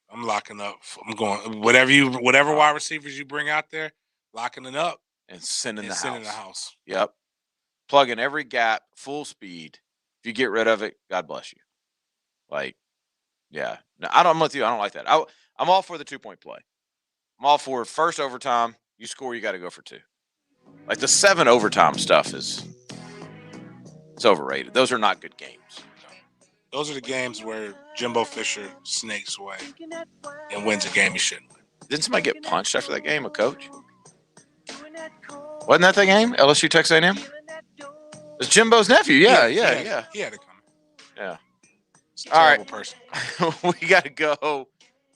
I'm locking up. I'm going whatever wide receivers you bring out there, locking it up and sending the house. Yep. Plug in every gap, full speed. If you get rid of it, God bless you. Like, yeah. No, I'm with you. I don't like that. I'm all for the 2-point play. I'm all for first overtime. You score, you got to go for 2. Like the 7 overtime stuff it's overrated. Those are not good games. Those are the games where Jimbo Fisher snakes away and wins a game he shouldn't win. Didn't somebody get punched after that game, a coach? Wasn't that the game? LSU Texas A&M? It's Jimbo's nephew. Yeah. He had it coming. Yeah. All right. Person. We got to go.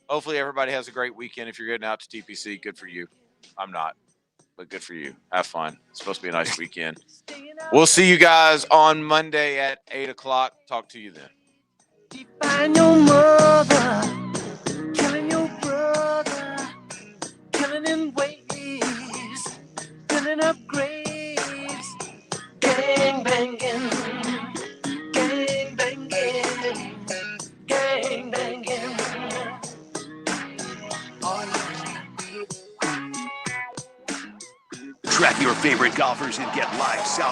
Hopefully everybody has a great weekend. If you're getting out to TPC, good for you. I'm not, but good for you. Have fun. It's supposed to be a nice weekend. We'll see you guys on Monday at 8 o'clock. Talk to you then. Find your mother, killing your brother, killing in ways, filling up graves, gang banging, gang banging, gang banging. Track your favorite golfers and get live South